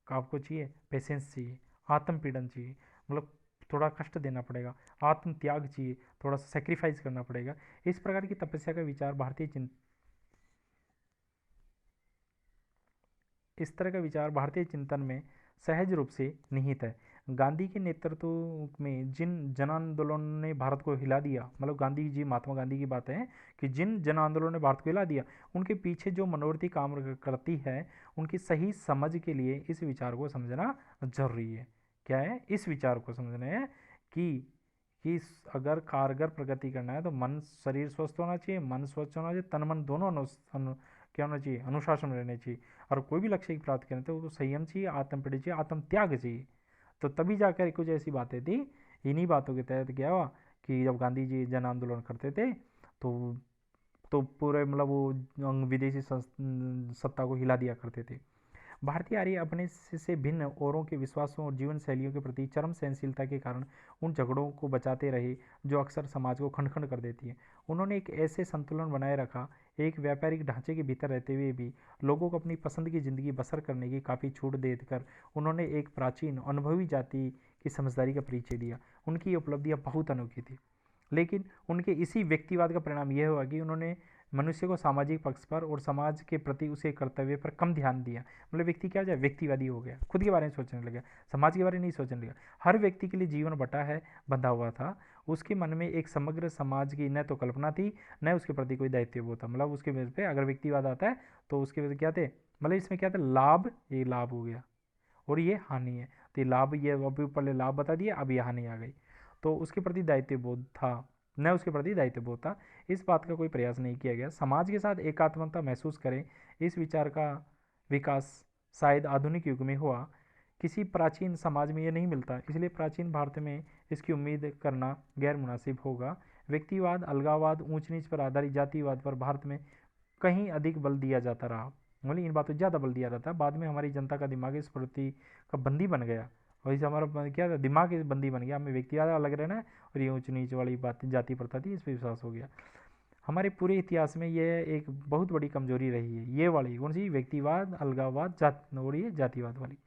आपको, चाहिए पेशेंस चाहिए, आत्म पीड़न चाहिए, मतलब थोड़ा कष्ट देना पड़ेगा, आत्म त्याग चाहिए, थोड़ा सा सेक्रीफाइस करना पड़ेगा। इस प्रकार की तपस्या का विचार इस तरह का विचार भारतीय चिंतन में सहज रूप से निहित है। गांधी के नेतृत्व में जिन जन आंदोलनों ने भारत को हिला दिया, मतलब गांधी जी, महात्मा गांधी की बात है कि जिन जन आंदोलनों ने भारत को हिला दिया, उनके पीछे जो मनोवृत्ति काम करती है, उनकी सही समझ के लिए इस विचार को समझना जरूरी है। क्या है, इस विचार को समझना है कि अगर कारगर प्रगति करना है तो मन, शरीर स्वस्थ होना चाहिए, मन स्वच्छ होना चाहिए, तन मन दोनों क्या होना चाहिए, अनुशासन में रहना चाहिए। और कोई भी लक्ष्य की प्राप्त करना तो संयम चाहिए, आत्म पीड़ित चाहिए, आत्म त्याग चाहिए। तो तभी जाकर कुछ ऐसी बातें थी। इन्हीं बातों के तहत क्या हुआ कि जब गांधी जी जन आंदोलन करते थे, तो पूरे मतलब वो विदेशी सत्ता को हिला दिया करते थे। भारतीय आर्य अपने से भिन्न औरों के विश्वासों और जीवन शैलियों के प्रति चरम सहनशीलता के कारण उन झगड़ों को बचाते रहे जो अक्सर समाज को खंड खंड कर देती है। उन्होंने एक ऐसे संतुलन बनाए रखा, एक व्यापारिक ढांचे के भीतर रहते हुए भी लोगों को अपनी पसंद की जिंदगी बसर करने की काफ़ी छूट देकर उन्होंने एक प्राचीन अनुभवी जाति की समझदारी का परिचय दिया। उनकी उपलब्धियां बहुत अनोखी थी, लेकिन उनके इसी व्यक्तिवाद का परिणाम यह हुआ कि उन्होंने मनुष्य को सामाजिक पक्ष पर और समाज के प्रति उसके कर्तव्य पर कम ध्यान दिया। मतलब व्यक्ति क्या हो जाए, व्यक्तिवादी हो गया, खुद के बारे में सोचने लगा, समाज के बारे में नहीं सोचने लगा। हर व्यक्ति के लिए जीवन बटा है, बंधा हुआ था। उसके मन में एक समग्र समाज की न तो कल्पना थी, न उसके प्रति कोई दायित्व वो था। मतलब उसके वजह पे अगर व्यक्तिवाद आता है तो उसके वजह क्या थे, मतलब इसमें क्या था, लाभ, ये लाभ हो गया और ये हानि है। तो ये लाभ, ये अभी पहले लाभ बता दिया, अब ये हानि आ गई। तो उसके प्रति दायित्व बोध था, न उसके प्रति दायित्व बोध था। इस बात का कोई प्रयास नहीं किया गया। समाज के साथ एकात्मता महसूस करें, इस विचार का विकास शायद आधुनिक युग में हुआ। किसी प्राचीन समाज में ये नहीं मिलता, इसलिए प्राचीन भारत में इसकी उम्मीद करना गैर मुनासिब होगा। व्यक्तिवाद, अलगाववाद, ऊंच नीच पर आधारित जातिवाद पर भारत में कहीं अधिक बल दिया जाता रहा, मतलब इन बातों ज़्यादा बल दिया जाता है। बाद में हमारी जनता का दिमाग इस प्रवृत्ति का बंदी बन गया, और इसे हमारा क्या था, दिमाग इस बंदी बन गया, हमें व्यक्तिवाद अलग रहना है और ये ऊंच नीच वाली बात जाति प्रथा थी, इस पर विश्वास हो गया। हमारे पूरे इतिहास में यह एक बहुत बड़ी कमजोरी रही है, ये वाली कौन सी, व्यक्तिवाद, अलगाववाद, और ये जातिवाद वाली।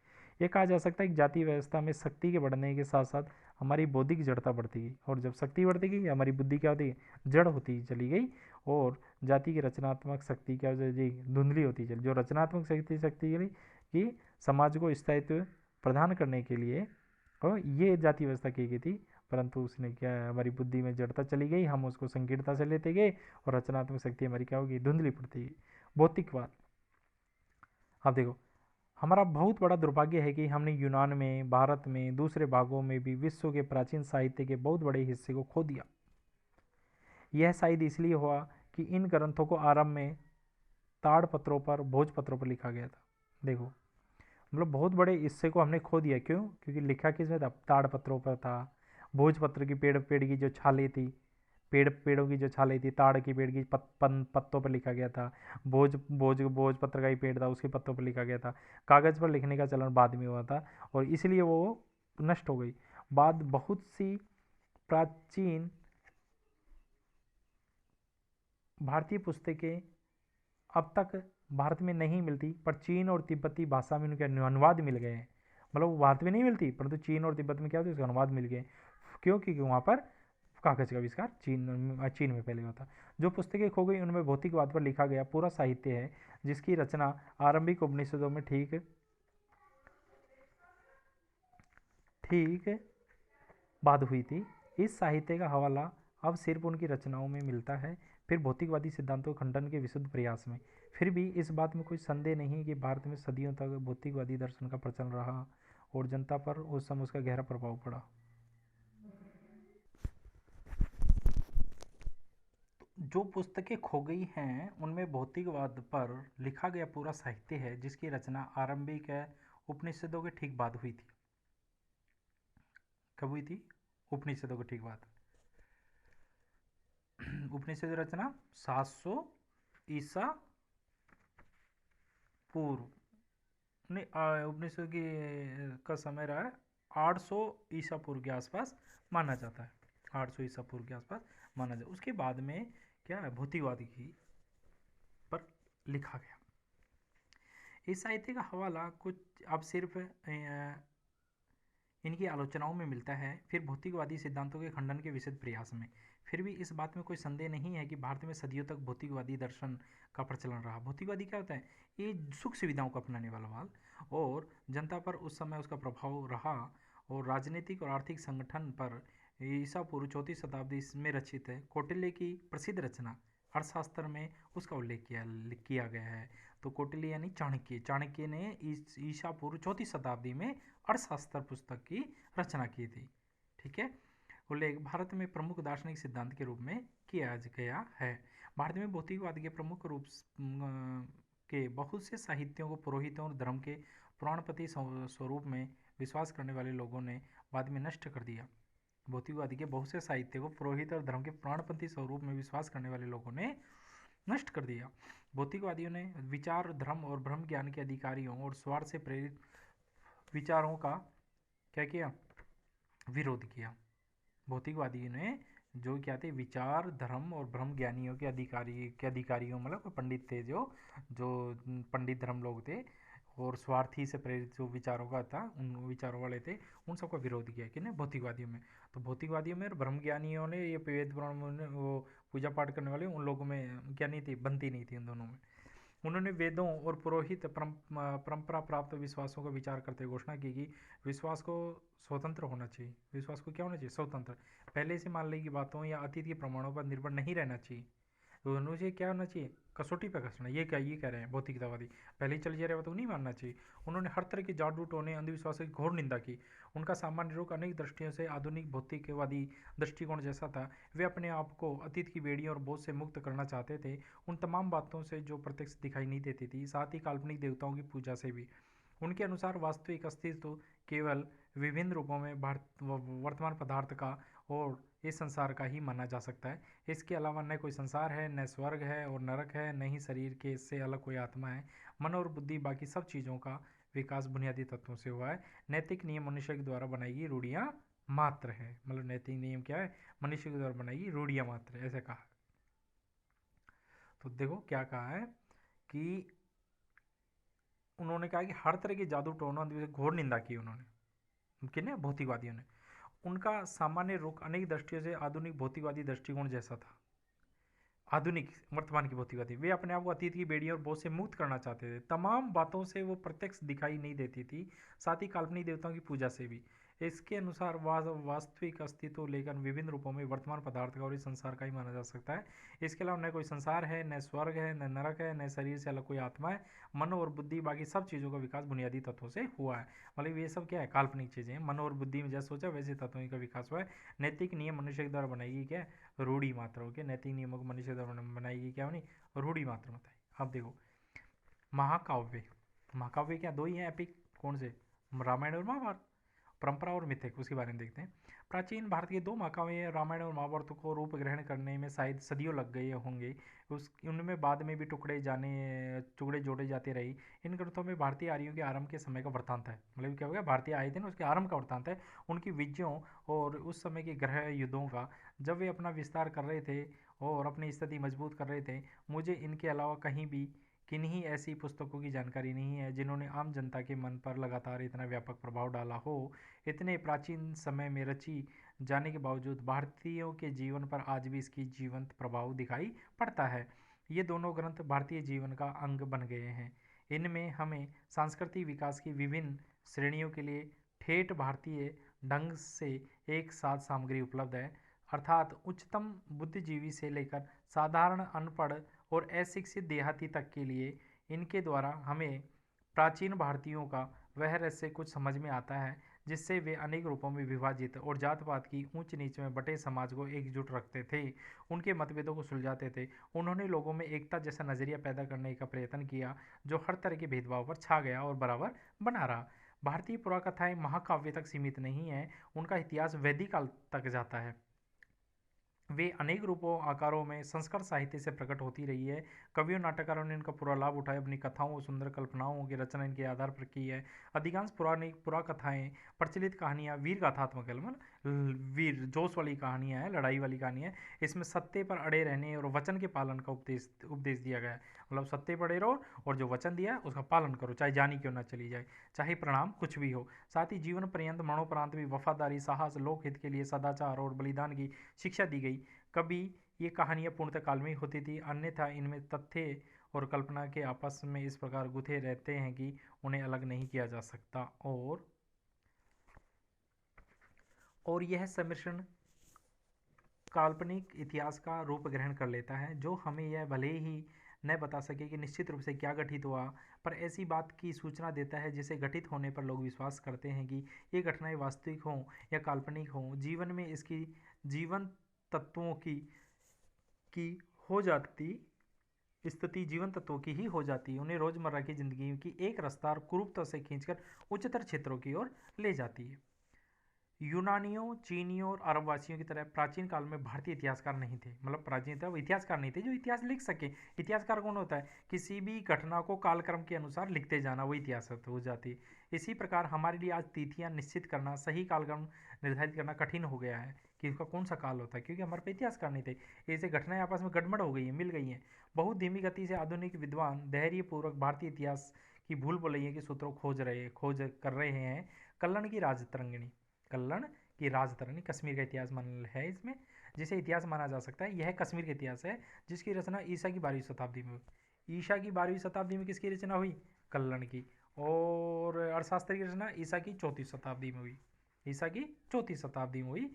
ये कहा जा सकता है कि जाति व्यवस्था में शक्ति के बढ़ने के साथ साथ हमारी बौद्धिक जड़ता बढ़ती गई, और जब शक्ति बढ़ती गई हमारी बुद्धि क्या होती गई, जड़ होती चली गई, और जाति की रचनात्मक शक्ति क्या हो गई, धुंधली होती चली। जो रचनात्मक शक्ति कि समाज को स्थायित्व प्रदान करने के लिए और ये जाति व्यवस्था की गई थी, परंतु उसने क्या, हमारी बुद्धि में जड़ता चली गई, हम उसको संकीर्णता से लेते गए और रचनात्मक शक्ति हमारी क्या होगी, धुंधली पड़ती गई। भौतिकवाद, अब देखो हमारा बहुत बड़ा दुर्भाग्य है कि हमने यूनान में, भारत में, दूसरे भागों में भी विश्व के प्राचीन साहित्य के बहुत बड़े हिस्से को खो दिया। यह शायद इसलिए हुआ कि इन ग्रंथों को आरंभ में ताड़पत्रों पर, भोजपत्रों पर लिखा गया था। देखो मतलब बहुत बड़े हिस्से को हमने खो दिया, क्यों, क्योंकि लिखा किस में था, ताड़पत्रों पर था। भोजपत्र की पेड़ की जो छालें थी, पेड़ों की जो छालें थी, ताड़ की पेड़ की पत्तों पर लिखा गया था। भोजपत्र का ही पेड़ था, उसके पत्तों पर लिखा गया था। कागज़ पर लिखने का चलन बाद में हुआ था और इसलिए वो नष्ट हो गई। बाद बहुत सी प्राचीन भारतीय पुस्तकें अब तक भारत में नहीं मिलती, पर चीन और तिब्बती भाषा में उनके अनुवाद मिल गए हैं। मतलब वो भारत में नहीं मिलती, परंतु चीन और तिब्बत में क्या होता है, उसके अनुवाद मिल गए। क्यों, क्योंकि वहाँ पर कागज का आविष्कार चीन में पहले हुआ था। जो पुस्तकें खो गई उनमें भौतिकवाद पर लिखा गया पूरा साहित्य है, जिसकी रचना आरंभिक उपनिषदों में ठीक बाद हुई थी। इस साहित्य का हवाला अब सिर्फ उनकी रचनाओं में मिलता है, फिर भौतिकवादी सिद्धांतों खंडन के विशुद्ध प्रयास में। फिर भी इस बात में कोई संदेह नहीं कि भारत में सदियों तक भौतिकवादी दर्शन का प्रचलन रहा और जनता पर उस समय उसका गहरा प्रभाव पड़ा। जो पुस्तकें खो गई हैं उनमें भौतिकवाद पर लिखा गया पूरा साहित्य है, जिसकी रचना आरंभिक उपनिषदों के ठीक बाद हुई थी। कब हुई थी, उपनिषदों के ठीक बाद। उपनिषद रचना 700 ईसा पूर्व, नहीं उपनिषद की का समय रहा है 800 ईसा पूर्व के आसपास माना जाता है, 800 ईसा पूर्व के आसपास माना जाता है। उसके बाद में क्या है, भौतिकवाद की पर लिखा गया। इस साहित्य का हवाला कुछ अब सिर्फ इनकी आलोचनाओं में मिलता है, फिर भौतिकवादी सिद्धांतों के खंडन के विशद प्रयास में। फिर भी इस बात में कोई संदेह नहीं है कि भारत में सदियों तक भौतिकवादी दर्शन का प्रचलन रहा। भौतिकवादी क्या होता है, ये सुख सुविधाओं को अपनाने वाला माल, और जनता पर उस समय उसका प्रभाव रहा, और राजनीतिक और आर्थिक संगठन पर ईसा पूर्व 4वीं शताब्दी में रचित है कौटिल्य की प्रसिद्ध रचना अर्थशास्त्र में उसका उल्लेख किया गया है। तो कौटिल्य यानी चाणक्य ने ईसा पूर्व 4वीं शताब्दी में अर्थशास्त्र पुस्तक की रचना की थी। ठीक है, उल्लेख भारत में प्रमुख दार्शनिक सिद्धांत के रूप में किया गया है। भारत में भौतिकवाद के प्रमुख रूप के बहुत से साहित्यों को पुरोहितों और धर्म के पुराणपति स्वरूप में विश्वास करने वाले लोगों ने बाद में नष्ट कर दिया। भौतिकवादी के बहुत से साहित्य को पुरोहित और धर्म के पुराणपति स्वरूप में विश्वास करने वाले लोगों ने नष्ट कर दिया। भौतिकवादियों ने विचार, धर्म और ब्रह्म ज्ञान के अधिकारियों और स्वार्थ से प्रेरित विचारों का क्या किया, विरोध किया। भौतिकवादियों ने जो क्या थे, विचार, धर्म और ब्रह्म ज्ञानियों के अधिकारियों मतलब पंडित थे, जो पंडित धर्म लोग थे और स्वार्थी से प्रेरित जो विचारों का था, उन विचारों वाले थे, उन सबका विरोध किया कि नहीं, भौतिकवादियों में। तो भौतिकवादियों में और ब्रह्म ज्ञानियों ने, ये वेद पुराण वो पूजा पाठ करने वाले, उन लोगों में क्या नहीं थी, बनती नहीं थी उन दोनों में। उन्होंने वेदों और पुरोहित परंपरा प्राप्त विश्वासों का विचार करते हुए घोषणा की कि विश्वास को स्वतंत्र होना चाहिए। विश्वास को क्या होना चाहिए, स्वतंत्र, पहले से मान ली गई बातों या अतीत के प्रमाणों पर निर्भर नहीं रहना चाहिए। तो उन्होंने क्या होना चाहिए, कसौटी पर कसना। ये कह रहे हैं भौतिकतावादी, पहले ही चल जा रहे तो नहीं मानना चाहिए। उन्होंने हर तरह के जादू टोने, अंधविश्वास की घोर निंदा की। उनका सामान्य रोग अनेक दृष्टियों से आधुनिक भौतिकवादी दृष्टिकोण जैसा था। वे अपने आप को अतीत की बेड़ियों और बोझ से मुक्त करना चाहते थे, उन तमाम बातों से जो प्रत्यक्ष दिखाई नहीं देती थी, साथ ही काल्पनिक देवताओं की पूजा से भी। उनके अनुसार वास्तविक अस्तित्व केवल विभिन्न रूपों में वर्तमान पदार्थ का और इस संसार का ही माना जा सकता है। इसके अलावा न कोई संसार है, न स्वर्ग है और नरक है, न ही शरीर के इससे अलग कोई आत्मा है। मन और बुद्धि बाकी सब चीज़ों का विकास बुनियादी तत्वों से हुआ है। नैतिक नियम मनुष्य के द्वारा बनाई गई रूढ़ियाँ मात्र है। मतलब नैतिक नियम क्या है? मनुष्य के द्वारा बनाई गई रूढ़ियाँ मात्र है, ऐसे कहा। तो देखो क्या कहा है कि उन्होंने कहा कि हर तरह के जादू टोना घोर निंदा की उन्होंने, किन्हें? भौतिकवादियों ने। उनका सामान्य रुख अनेक दृष्टियों से आधुनिक भौतिकवादी दृष्टिकोण जैसा था। आधुनिक वर्तमान की भौतिकवादी, वे अपने आप को अतीत की बेड़ियों और बोझ से मुक्त करना चाहते थे। तमाम बातों से वो प्रत्यक्ष दिखाई नहीं देती थी, साथ ही काल्पनिक देवताओं की पूजा से भी। इसके अनुसार वास्तविक अस्तित्व लेकर विभिन्न रूपों में वर्तमान पदार्थ का और इस संसार का ही माना जा सकता है। इसके अलावा न कोई संसार है, न स्वर्ग है, न नरक है, न शरीर से अलग कोई आत्मा है। मन और बुद्धि बाकी सब चीज़ों का विकास बुनियादी तत्वों से हुआ है। मतलब ये सब क्या है? काल्पनिक चीज़ें हैं। मन और बुद्धि में जैसे सोचा वैसे तत्वों का विकास हुआ है। नैतिक नियम मनुष्य के द्वारा बनाई गई क्या है? रूढ़ी मात्र हो गया। नैतिक नियमों को मनुष्य द्वारा बनाई गई क्या होनी? रूढ़ी मात्र होता है। अब देखो महाकाव्य, महाकाव्य क्या? दो ही हैं एपिक। कौन से? रामायण और महाभारत। परंपरा और मिथिक, उसके बारे में देखते हैं। प्राचीन भारत के दो महाकाव्य रामायण और महाभारत को रूप ग्रहण करने में शायद सदियों लग गए होंगे। उनमें बाद में भी टुकड़े जोड़े जाते रही। इन ग्रंथों में भारतीय आर्यों के आरंभ के समय का वृत्तांत है। मतलब क्या हो गया? भारतीय आए थे ना, उसके आरंभ का वृत्तांत है, उनकी विजयों और उस समय के ग्रह युद्धों का, जब वे अपना विस्तार कर रहे थे और अपनी स्थिति मजबूत कर रहे थे। मुझे इनके अलावा कहीं भी किन्हीं ऐसी पुस्तकों की जानकारी नहीं है जिन्होंने आम जनता के मन पर लगातार इतना व्यापक प्रभाव डाला हो। इतने प्राचीन समय में रची जाने के बावजूद भारतीयों के जीवन पर आज भी इसकी जीवंत प्रभाव दिखाई पड़ता है। ये दोनों ग्रंथ भारतीय जीवन का अंग बन गए हैं। इनमें हमें सांस्कृतिक विकास की विभिन्न श्रेणियों के लिए ठेठ भारतीय ढंग से एक साथ सामग्री उपलब्ध है, अर्थात उच्चतम बुद्धिजीवी से लेकर साधारण अनपढ़ और अशिक्षित देहाती तक के लिए। इनके द्वारा हमें प्राचीन भारतीयों का वह रहस्य कुछ समझ में आता है जिससे वे अनेक रूपों में विभाजित और जात पात की ऊंच नीच में बटे समाज को एकजुट रखते थे, उनके मतभेदों को सुलझाते थे। उन्होंने लोगों में एकता जैसा नजरिया पैदा करने का प्रयत्न किया जो हर तरह के भेदभाव पर छा गया और बराबर बना रहा। भारतीय पुराकथाएं महाकाव्य तक सीमित नहीं है, उनका इतिहास वैदिक काल तक जाता है। वे अनेक रूपों आकारों में संस्कृत साहित्य से प्रकट होती रही है। कवियों नाटककारों ने इनका पूरा लाभ उठाया, अपनी कथाओं और सुंदर कल्पनाओं की रचना इनके आधार पर की है। अधिकांश पुरा कथाएं प्रचलित कहानियाँ वीर गाथात्मक है, मतलब वीर जोश वाली कहानियाँ हैं, लड़ाई वाली कहानियाँ हैं। इसमें सत्य पर अड़े रहने और वचन के पालन का उपदेश दिया गया है। मतलब सत्य पर अड़े रहो और जो वचन दिया है उसका पालन करो, चाहे जानी क्यों ना चली जाए, चाहे परिणाम कुछ भी हो। साथ ही जीवन पर्यंत मरणोपरांत भी वफादारी, साहस, लोकहित के लिए सदाचार और बलिदान की शिक्षा दी गई। कभी ये कहानियाँ पूर्णतः काल्पनिक होती थी, अन्यथा इनमें तथ्य और कल्पना के आपस में इस प्रकार गुथे रहते हैं कि उन्हें अलग नहीं किया जा सकता। और यह सम्मिश्रण काल्पनिक इतिहास का रूप ग्रहण कर लेता है, जो हमें यह भले ही न बता सके कि निश्चित रूप से क्या घटित हुआ, पर ऐसी बात की सूचना देता है जिसे घटित होने पर लोग विश्वास करते हैं कि ये घटनाएं वास्तविक हों या काल्पनिक हों। जीवन में इसकी जीवन तत्वों की हो जाती स्थिति जीवन तत्वों की ही हो जाती है, उन्हें रोजमर्रा की जिंदगी की एक रफ्तार कुरूपता से खींचकर उच्चतर क्षेत्रों की ओर ले जाती है। यूनानियों, चीनियों और अरबवासियों की तरह प्राचीन काल में भारतीय इतिहासकार नहीं थे। मतलब प्राचीन था वो इतिहासकार नहीं थे जो इतिहास लिख सके। इतिहासकार कौन होता है? किसी भी घटना को कालक्रम के अनुसार लिखते जाना, वो इतिहास हो जाती है। इसी प्रकार हमारे लिए आज तिथियां निश्चित करना, सही कालक्रम निर्धारित करना कठिन हो गया है कि उसका कौन सा काल होता है, क्योंकि हमारे पे इतिहासकार नहीं थे। ऐसे घटनाएं आपस में गड़बड़ हो गई हैं, मिल गई हैं। बहुत धीमी गति से आधुनिक विद्वान धैर्यपूर्वक भारतीय इतिहास की भूल भुलैया के सूत्रों खोज कर रहे हैं। कल्लन की राजतरंगी कश्मीर का इतिहास है इसमें, जिसे इतिहास माना जा सकता है। यह कश्मीर का इतिहास है जिसकी रचना ईसा की 12वीं शताब्दी में हुई। ईसा की 12वीं शताब्दी में किसकी रचना हुई? कल्लन की। और अर्थशास्त्र की रचना ईसा की 34वीं शताब्दी में हुई। ईसा की 34वीं शताब्दी में हुई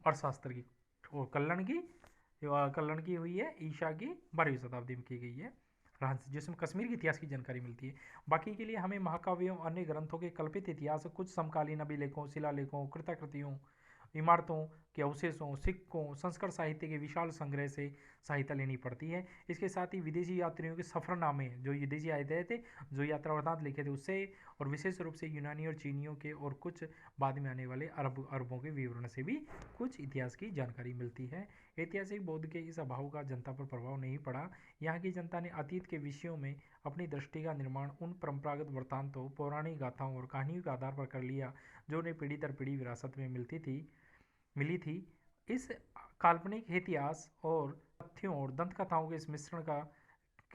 अर्थशास्त्र की। और कल्लन की हुई है ईसा की 12वीं शताब्दी में की गई है, जिसमें कश्मीर के इतिहास की जानकारी मिलती है। बाकी के लिए हमें महाकाव्यों अन्य ग्रंथों के कल्पित इतिहास, कुछ समकालीन अभिलेखों, शिलालेखों, कृताकृतियों इमारतों के अवशेषों, सिक्कों, संस्कृत साहित्य के विशाल संग्रह से सहायता लेनी पड़ती है। इसके साथ ही विदेशी यात्रियों के सफ़रनामे, जो विदेशी आए थे जो यात्रा वृतांत लिखे थे उससे, और विशेष रूप से यूनानी और चीनियों के और कुछ बाद में आने वाले अरबों के विवरण से भी कुछ इतिहास की जानकारी मिलती है। ऐतिहासिक बौद्ध के इस अभाव का जनता पर प्रभाव नहीं पड़ा। यहाँ की जनता ने अतीत के विषयों में अपनी दृष्टि का निर्माण उन परंपरागत वृत्तांतों, पौराणिक गाथाओं और कहानियों के आधार पर कर लिया जो उन्हें पीढ़ी दर पीढ़ी विरासत में मिली थी। इस काल्पनिक इतिहास और तथ्यों और दंत कथाओं के इस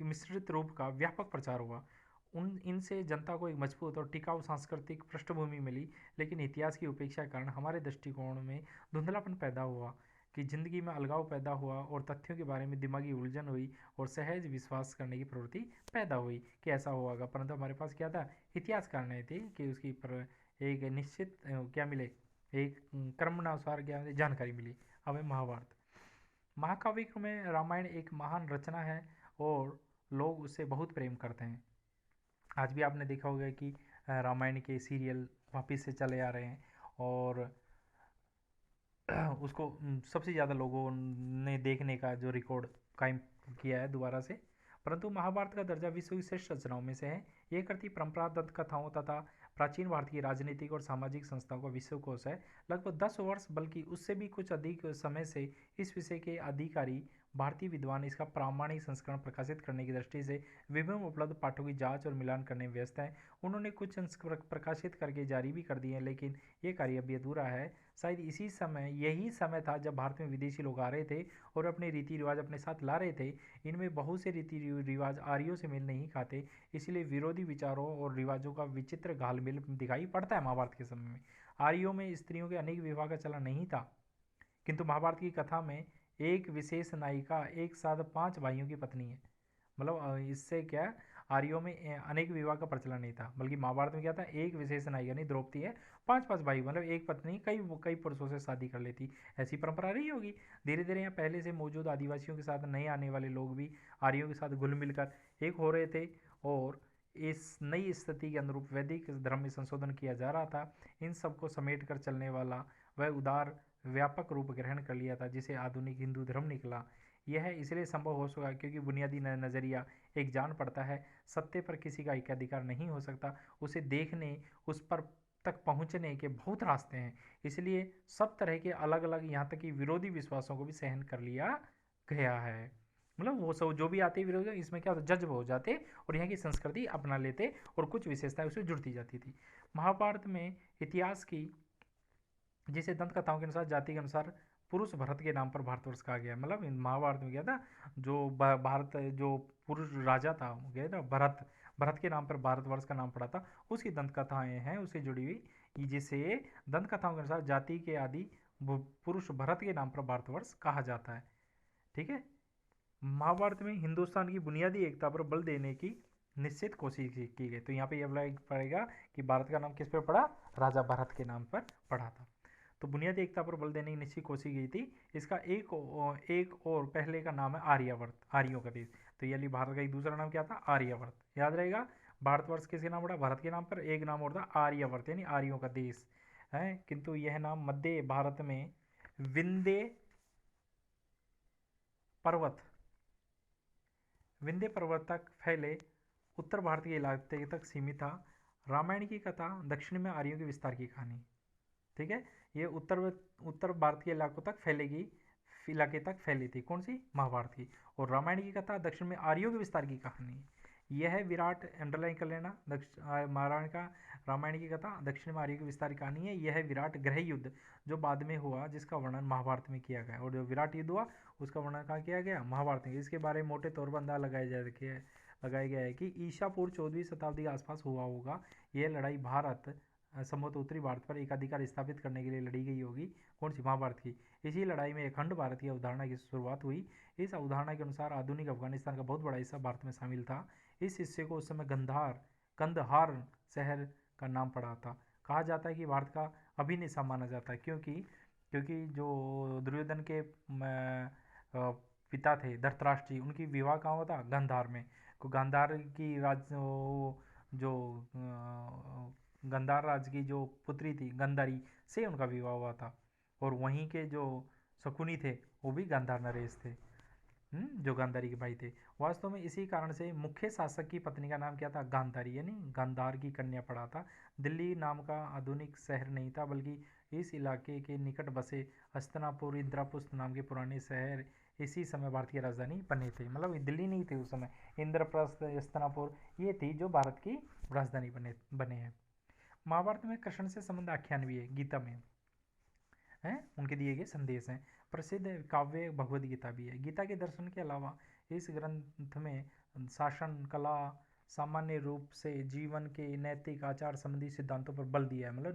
मिश्रित रूप का व्यापक प्रचार हुआ। इनसे जनता को एक मजबूत और टिकाऊ सांस्कृतिक पृष्ठभूमि मिली, लेकिन इतिहास की उपेक्षा के कारण हमारे दृष्टिकोण में धुंधलापन पैदा हुआ, कि जिंदगी में अलगाव पैदा हुआ और तथ्यों के बारे में दिमागी उलझन हुई और सहज विश्वास करने की प्रवृत्ति पैदा हुई कि ऐसा होगा। परंतु हमारे पास क्या था, इतिहासकार नहीं थे कि उसकी एक निश्चित क्या मिले, एक क्रमानुसार क्या जानकारी मिली। अब है महाभारत। महाकाव्य में रामायण एक महान रचना है और लोग उससे बहुत प्रेम करते हैं। आज भी आपने देखा होगा कि रामायण के सीरियल वापस से चले आ रहे हैं और उसको सबसे ज़्यादा लोगों ने देखने का जो रिकॉर्ड कायम किया है दोबारा से। परंतु महाभारत का दर्जा विश्व की श्रेष्ठ रचनाओं में से है। यह कृति परंपरागत कथाओं तथा प्राचीन भारत की राजनीतिक और सामाजिक संस्थाओं का विश्वकोश है। लगभग 10 वर्ष बल्कि उससे भी कुछ अधिक समय से इस विषय के अधिकारी भारतीय विद्वान इसका प्रामाणिक संस्करण प्रकाशित करने की दृष्टि से विभिन्न उपलब्ध पाठों की जांच और मिलान करने में व्यस्त हैं। उन्होंने कुछ अंश प्रकाशित करके जारी भी कर दिए हैं, लेकिन ये कार्य अभी अधूरा है। शायद यही समय था जब भारत में विदेशी लोग आ रहे थे और अपने रीति रिवाज अपने साथ ला रहे थे। इनमें बहुत से रीति रिवाज आर्यों से मेल नहीं खाते, इसलिए विरोधी विचारों और रिवाजों का विचित्र घालमेल दिखाई पड़ता है। महाभारत के समय में आर्यों में स्त्रियों के अनेक विवाह का चलन नहीं था, किंतु महाभारत की कथा में एक विशेष नायिका एक साथ 5 भाइयों की पत्नी है। मतलब इससे क्या, आर्यों में अनेक विवाह का प्रचलन नहीं था, बल्कि महाभारत में क्या था, एक विशेष नायिका नहीं द्रौपदी है, 5 भाई, मतलब एक पत्नी कई पुरुषों से शादी कर लेती। ऐसी परंपरा रही होगी। धीरे धीरे यहाँ पहले से मौजूद आदिवासियों के साथ नए आने वाले लोग भी आर्यों के साथ घुल मिलकर एक हो रहे थे और इस नई स्थिति के अनुरूप वैदिक धर्म में संशोधन किया जा रहा था। इन सबको समेट कर चलने वाला वह उदार व्यापक रूप ग्रहण कर लिया था जिसे आधुनिक हिंदू धर्म निकला। यह इसलिए संभव हो सका क्योंकि बुनियादी नज़रिया एक जान पड़ता है, सत्य पर किसी का एकाधिकार नहीं हो सकता, उसे देखने उस पर तक पहुंचने के बहुत रास्ते हैं। इसलिए सब तरह के अलग अलग यहाँ तक कि विरोधी विश्वासों को भी सहन कर लिया गया है। मतलब वो सब जो भी आते विरोध इसमें क्या होता, जज्ब हो जाते और यहाँ की संस्कृति अपना लेते और कुछ विशेषताएं उससे जुड़ती जाती थी। महाभारत में इतिहास की जिसे दंत कथाओं के अनुसार जाति के अनुसार पुरुष भरत के नाम पर भारतवर्ष कहा गया। मतलब महाभारत में क्या था, जो भारत जो पुरुष राजा था गया था भरत के नाम पर भारतवर्ष का नाम पड़ा था, उसकी दंत कथाएं हैं उससे जुड़ी हुई, जिसे दंत कथाओं के अनुसार जाति के आदि पुरुष भरत के नाम पर भारतवर्ष कहा जाता है। ठीक है। महाभारत में हिंदुस्तान की बुनियादी एकता पर बल देने की निश्चित कोशिश की गई। तो यहाँ पे यह पड़ेगा कि भारत का नाम किस पे पड़ा, राजा भरत के नाम पर पड़ा था। तो बुनियादी एकता पर बल देने की निश्चित कोशिश की थी। इसका एक और पहले का नाम है आर्यावर्त, आर्यों का देश। तो ये भारत का एक दूसरा नाम क्या था, आर्यावर्त। याद रहेगा, भारतवर्ष किसके नाम पड़ा, भारत के नाम पर। एक नाम और था आर्यावर्त यानी आर्यों का देश है, किंतु यह नाम मध्य भारत में विंध्य पर्वत तक फैले उत्तर भारत के इलाके तक सीमित था। रामायण की कथा दक्षिण में आर्यों के विस्तार की कहानी। ठीक है, ये उत्तर भारत के इलाके तक फैली थी। कौन सी, महाभारत की। और रामायण की कथा दक्षिण में आर्यों के विस्तार की कहानी। यह विराट अंडरलाइन कर लेना, रामायण की कथा दक्षिण में आर्यों के विस्तार की कहानी है। यह विराट गृह युद्ध जो बाद में हुआ जिसका वर्णन महाभारत में किया गया, और जो विराट युद्ध हुआ उसका वर्णन कहाँ किया गया, महाभारत में। इसके बारे में मोटे तौर पर अंदाजा लगाया गया है कि ईसा पूर्व 14वीं शताब्दी के आसपास हुआ होगा। यह लड़ाई भारत संभवतः उत्तरी भारत पर एकाधिकार स्थापित करने के लिए लड़ी गई होगी। कौन सी, महाभारत की। इसी लड़ाई में अखंड भारत की अवधारणा की शुरुआत हुई। इस अवधारणा के अनुसार आधुनिक अफगानिस्तान का बहुत बड़ा हिस्सा भारत में शामिल था। इस हिस्से को उस समय कंदहार शहर का नाम पड़ा था। कहा जाता है कि भारत का अभिन्न हिस्सा माना जाता है, क्योंकि जो दुर्योधन के पिता थे धृतराष्ट्र जी, उनकी विवाह कहाँ हुआ था, गांधार में। गांधार की जो गांधार राज्य की जो पुत्री थी गंधारी से उनका विवाह हुआ था। और वहीं के जो शकुनी थे वो भी गांधार नरेश थे, जो गांधारी के भाई थे। वास्तव में इसी कारण से मुख्य शासक की पत्नी का नाम क्या था, गांधारी, यानी गांधार की कन्या पड़ा था। दिल्ली नाम का आधुनिक शहर नहीं था, बल्कि इस इलाके के निकट बसे हस्तिनापुर, इंद्रप्रस्थ नाम के पुराने शहर इसी समय भारत की राजधानी बने थे। मतलब दिल्ली नहीं थी उस समय, इंद्रप्रस्थ, हस्तिनापुर ये थी जो भारत की राजधानी बने हैं। महाभारत में कृष्ण से संबंध आख्यान भी है, गीता में हैं, उनके दिए गए संदेश हैं। प्रसिद्ध काव्य भगवद गीता भी है। गीता के दर्शन के अलावा इस ग्रंथ में शासन कला, सामान्य रूप से जीवन के नैतिक आचार संबंधी सिद्धांतों पर बल दिया है। मतलब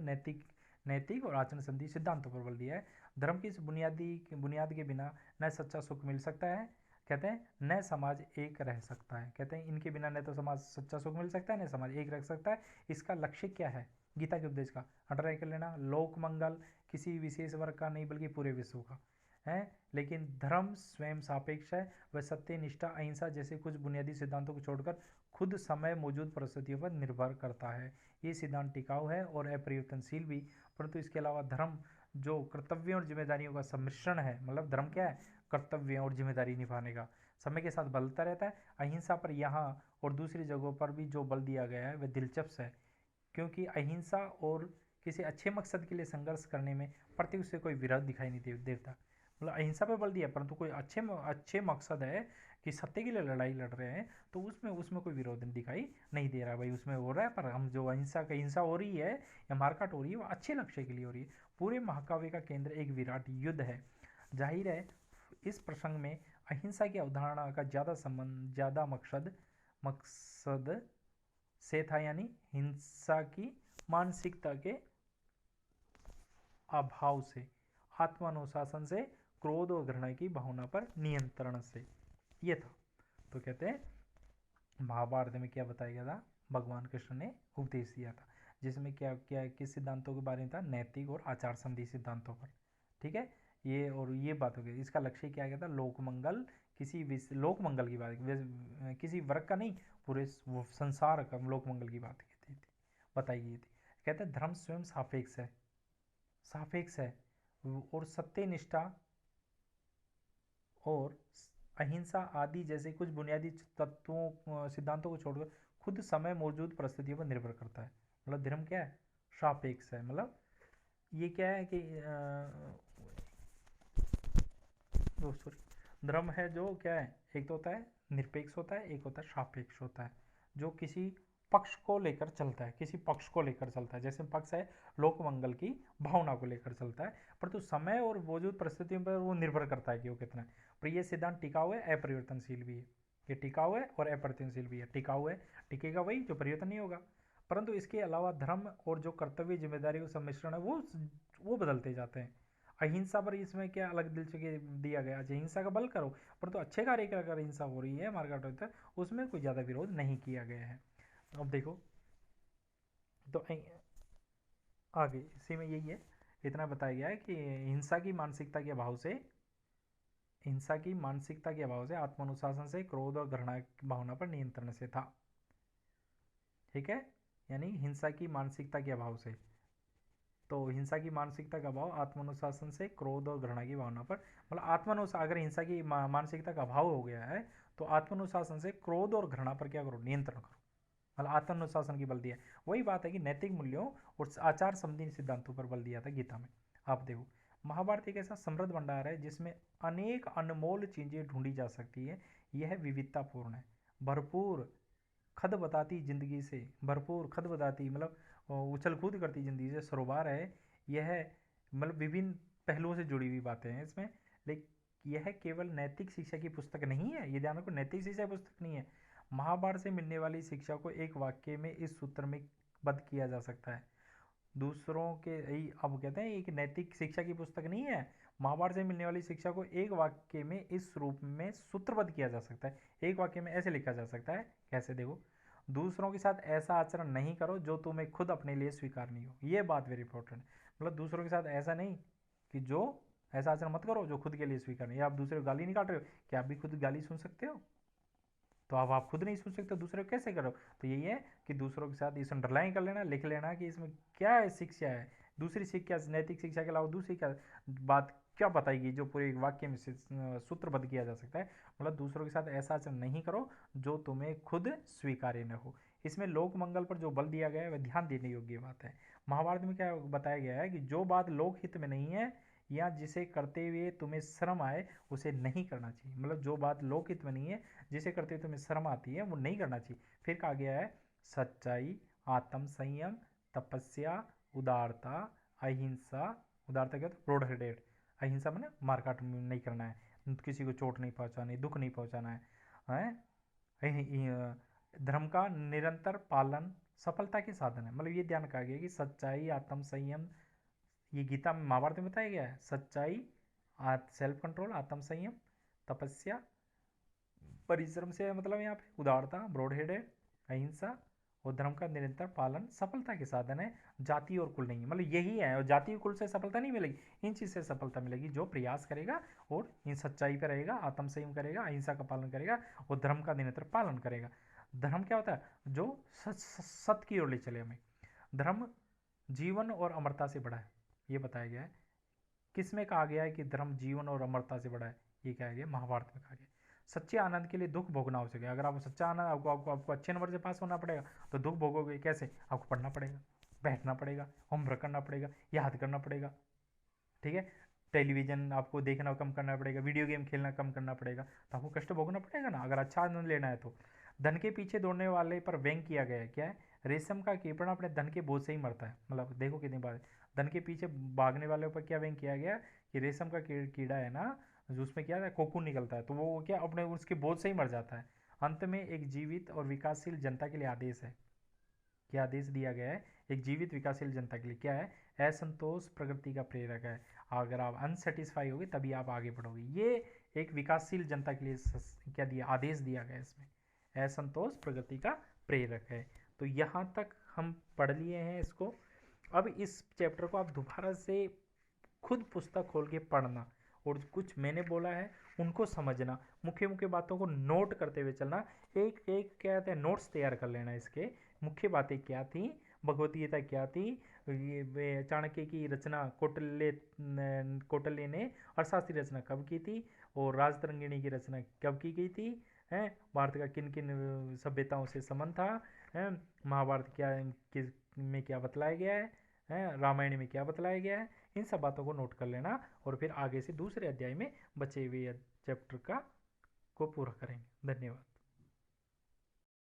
नैतिक और आचरण संबंधी सिद्धांतों पर बल दिया है। धर्म की इस बुनियाद के बिना न सच्चा सुख मिल सकता है, कहते हैं, न समाज एक रह सकता है। कहते हैं इनके बिना न तो समाज सच्चा सुख मिल सकता है, न समाज एक रह सकता है। इसका लक्ष्य क्या है गीता के उपदेश का, अंडरलाइन कर लेना, लोक मंगल, किसी विशेष वर्ग का नहीं बल्कि पूरे विश्व का है। लेकिन धर्म स्वयं सापेक्ष है, वह सत्य, निष्ठा, अहिंसा जैसे कुछ बुनियादी सिद्धांतों को छोड़कर खुद समय मौजूद परिस्थितियों पर निर्भर करता है। ये सिद्धांत टिकाऊ है और अपरिवर्तनशील भी, परंतु इसके अलावा धर्म जो कर्तव्यों और जिम्मेदारियों का सम्मिश्रण है, मतलब धर्म क्या है, कर्तव्य और जिम्मेदारी निभाने का, समय के साथ बदलता रहता है। अहिंसा पर यहाँ और दूसरी जगहों पर भी जो बल दिया गया है वह दिलचस्प है, क्योंकि अहिंसा और किसी अच्छे मकसद के लिए संघर्ष करने में प्रत्येक से कोई विरोध दिखाई नहीं देता। मतलब अहिंसा पे बल दिया, परंतु कोई अच्छे मकसद है कि सत्य के लिए लड़ाई लड़ रहे हैं, तो उसमें कोई विरोध दिखाई नहीं दे रहा। भाई उसमें हो रहा है, पर हम जो हिंसा हो रही है या मारकाट हो रही है वो अच्छे लक्ष्य के लिए हो रही है। पूरे महाकाव्य का केंद्र एक विराट युद्ध है। जाहिर है इस प्रसंग में अहिंसा की अवधारणा का ज़्यादा मकसद से था, यानी हिंसा की मानसिकता के अभाव से, आत्मानुशासन से, क्रोध और घृणा की भावना पर नियंत्रण से, ये था। तो कहते हैं महाभारत में क्या बताया गया था, भगवान कृष्ण ने उपदेश दिया था, जिसमें क्या क्या किस सिद्धांतों के बारे में था, नैतिक और आचार संबंधी सिद्धांतों पर। ठीक है, ये बात हो गई। इसका लक्ष्य क्या गया था, लोक मंगल, लोक मंगल की बात, किसी वर्ग का नहीं, पूरे संसार का लोक मंगल की बात की थी, बताई गई थी। कहते हैं धर्म स्वयं सापेक्ष है और सत्य, निष्ठा और अहिंसा आदि जैसे कुछ बुनियादी तत्वों सिद्धांतों को छोड़कर खुद समय मौजूद परिस्थितियों पर निर्भर करता है। मतलब धर्म क्या है, सापेक्ष है। मतलब ये क्या है कि धर्म है जो क्या है, एक तो होता है निरपेक्ष होता है, एक होता है सापेक्ष होता है, जो किसी पक्ष को लेकर चलता है, किसी पक्ष को लेकर चलता है। जैसे पक्ष है लोक मंगल की भावना को लेकर चलता है, परंतु समय और मौजूद परिस्थितियों पर वो निर्भर करता है कि वो कितना है। पर ये सिद्धांत टिकाऊ है, अपरिवर्तनशील भी है। ये टिकाऊ है और अपरिवर्तनशील भी है। टिकाऊ है, टिकेगा वही जो परिवर्तन नहीं होगा, परंतु इसके अलावा धर्म और जो कर्तव्य जिम्मेदारी का सम्मिश्रण है वो बदलते जाते हैं। अहिंसा पर इसमें क्या अलग दिलचस्पी दिया गया, अहिंसा का बल करो, परंतु अच्छे कार्य की अगर हिंसा हो रही है, मारकाट होता है, उसमें कोई ज़्यादा विरोध नहीं किया गया है। अब देखो तो आगे इसी में यही है, इतना बताया गया है कि हिंसा की मानसिकता के अभाव से, आत्मानुशासन से, क्रोध और घृणा की भावना पर नियंत्रण से था। ठीक है, यानी हिंसा की मानसिकता के अभाव से, तो हिंसा की मानसिकता का अभाव आत्मानुशासन से, क्रोध और घृणा की भावना पर, मतलब अगर हिंसा की मानसिकता का अभाव हो गया है तो आत्मानुशासन से, क्रोध और घृणा पर क्या करो, नियंत्रण करो। मतलब आत्मानुशासन की बल दिया। वही बात है कि नैतिक मूल्यों और आचार संबंधी सिद्धांतों पर बल दिया था गीता में। आप देखो महाभारत एक ऐसा समृद्ध भंडार है जिसमें अनेक अनमोल चीजें ढूंढी जा सकती है। यह विविधतापूर्ण है, भरपूर खद बताती जिंदगी से, भरपूर खद बताती मतलब उछल कूद करती जिंदगी से सरोबार है। यह मतलब विभिन्न पहलुओं से जुड़ी हुई बातें हैं इसमें, लेकिन यह केवल नैतिक शिक्षा की पुस्तक नहीं है। ये ध्यान रखो, नैतिक शिक्षा की पुस्तक नहीं है। महाभारत से मिलने वाली शिक्षा को एक वाक्य में इस सूत्र में बद्ध किया जा सकता है, दूसरों के अब कहते हैं एक नैतिक शिक्षा की पुस्तक नहीं है। महाभारत से मिलने वाली शिक्षा को एक वाक्य में इस रूप में सूत्रबद्ध किया जा सकता है। एक वाक्य में ऐसे लिखा जा सकता है, कैसे देखो, दूसरों के साथ ऐसा आचरण नहीं करो जो तुम्हें खुद अपने लिए स्वीकार नहीं हो। ये बात वेरी इंपॉर्टेंट है। मतलब दूसरों के साथ ऐसा नहीं कि जो ऐसा आचरण मत करो जो खुद के लिए स्वीकार नहीं। आप दूसरे को गाली नहीं काट रहे हो, क्या आप भी खुद गाली सुन सकते हो? तो अब आप खुद नहीं सोच सकते दूसरे कैसे करो। तो यही है कि दूसरों के साथ इस अंडरलाइन कर लेना, लिख लेना कि इसमें क्या है शिक्षा है, दूसरी शिक्षा, नैतिक शिक्षा के अलावा दूसरी क्या बात क्या बताएगी जो पूरे एक वाक्य में सूत्रबद्ध किया जा सकता है? मतलब दूसरों के साथ ऐसा आचरण नहीं करो जो तुम्हें खुद स्वीकार्य न हो। इसमें लोक मंगल पर जो बल दिया गया है वह ध्यान देने योग्य बात है। महाभारत में क्या बताया गया है कि जो बात लोकहित में नहीं है या जिसे करते हुए तुम्हें शर्म आए उसे नहीं करना चाहिए। मतलब जो बात लोकहित में नहीं है, जिसे करते हुए तुम्हें शर्म आती है, वो नहीं करना चाहिए। फिर कहा गया है सच्चाई, आत्म संयम, तपस्या, उदारता, अहिंसा। उदारता क्या होता है? Broad headed. अहिंसा मैंने मारकाट नहीं करना है, किसी को चोट नहीं पहुंचानी, दुख नहीं पहुंचाना है। धर्म का निरंतर पालन सफलता के साधन है। मतलब ये ध्यान कहा गया कि सच्चाई, आत्म संयम, ये गीता में महाभारत में बताया गया है। सच्चाई, सेल्फ कंट्रोल, आत्म संयम, तपस्या, परिश्रम से मतलब यहाँ पे उदारता, ब्रॉड हेडेड, अहिंसा और धर्म का निरंतर पालन सफलता के साधन है, जाति और कुल नहीं है। मतलब यही है, और जाति और कुल से सफलता नहीं मिलेगी, इन चीज से सफलता मिलेगी जो प्रयास करेगा और इन सच्चाई पे रहेगा, आत्म संयम करेगा, अहिंसा का पालन करेगा और धर्म का निरंतर पालन करेगा। धर्म क्या होता है? जो सत्य की ओर ले चले हमें। धर्म जीवन और अमरता से बड़ा है, ये बताया गया है। किसमें कहा गया है कि धर्म जीवन और अमरता से बड़ा है? ये कहा गया महाभारत में कहा गया। सच्चे आनंद के लिए दुख भोगना आवश्यक है। अगर आप सच्चा आनंद, आपको अच्छे नंबर से पास होना पड़ेगा तो दुख भोगोगे कैसे? आपको पढ़ना पड़ेगा, बैठना पड़ेगा, होमवर्क करना पड़ेगा, याद करना पड़ेगा, ठीक है। टेलीविजन आपको देखना कम करना पड़ेगा, वीडियो गेम खेलना कम करना पड़ेगा, तो आपको कष्ट भोगना पड़ेगा ना, अगर अच्छा आनंद लेना है तो। धन के पीछे दौड़ने वाले पर व्यंग किया गया है। क्या है? रेशम का कीड़ा अपने धन के बोझ से ही मरता है। मतलब देखो कितनी बात है, धन के पीछे भागने वाले पर क्या व्यंग किया गया कि रेशम का कीड़ा है ना, जो उसमें क्या है कोकून निकलता है, तो वो क्या अपने उसके बोझ से ही मर जाता है। अंत में एक जीवित और विकासशील जनता के लिए आदेश है। क्या आदेश दिया गया है? एक जीवित विकासशील जनता के लिए क्या है? असंतोष प्रगति का प्रेरक है। अगर आप अनसेटिस्फाई होगे तभी आप आगे बढ़ोगे। ये एक विकासशील जनता के लिए क्या दिया? आदेश दिया गया इसमें। असंतोष प्रगति का प्रेरक है। तो यहाँ तक हम पढ़ लिए हैं इसको। अब इस चैप्टर को आप दोबारा से खुद पुस्तक खोल के पढ़ना और कुछ मैंने बोला है उनको समझना, मुख्य मुख्य बातों को नोट करते हुए चलना। एक एक क्या कहते हैं नोट्स तैयार कर लेना, इसके मुख्य बातें क्या थी, भगवत गीता क्या थी, ये चाणक्य की रचना कौटिल्य ने अर्थशास्त्र की रचना कब की थी और राजतरंगिणी की रचना कब की गई थी, है भारत का किन किन सभ्यताओं से संबंध था, है महाभारत क्या किस में क्या बतलाया गया है रामायण में क्या बतलाया गया है। इन सब बातों को नोट कर लेना और फिर आगे से दूसरे अध्याय में बचे हुए चैप्टर को पूरा करेंगे। धन्यवाद।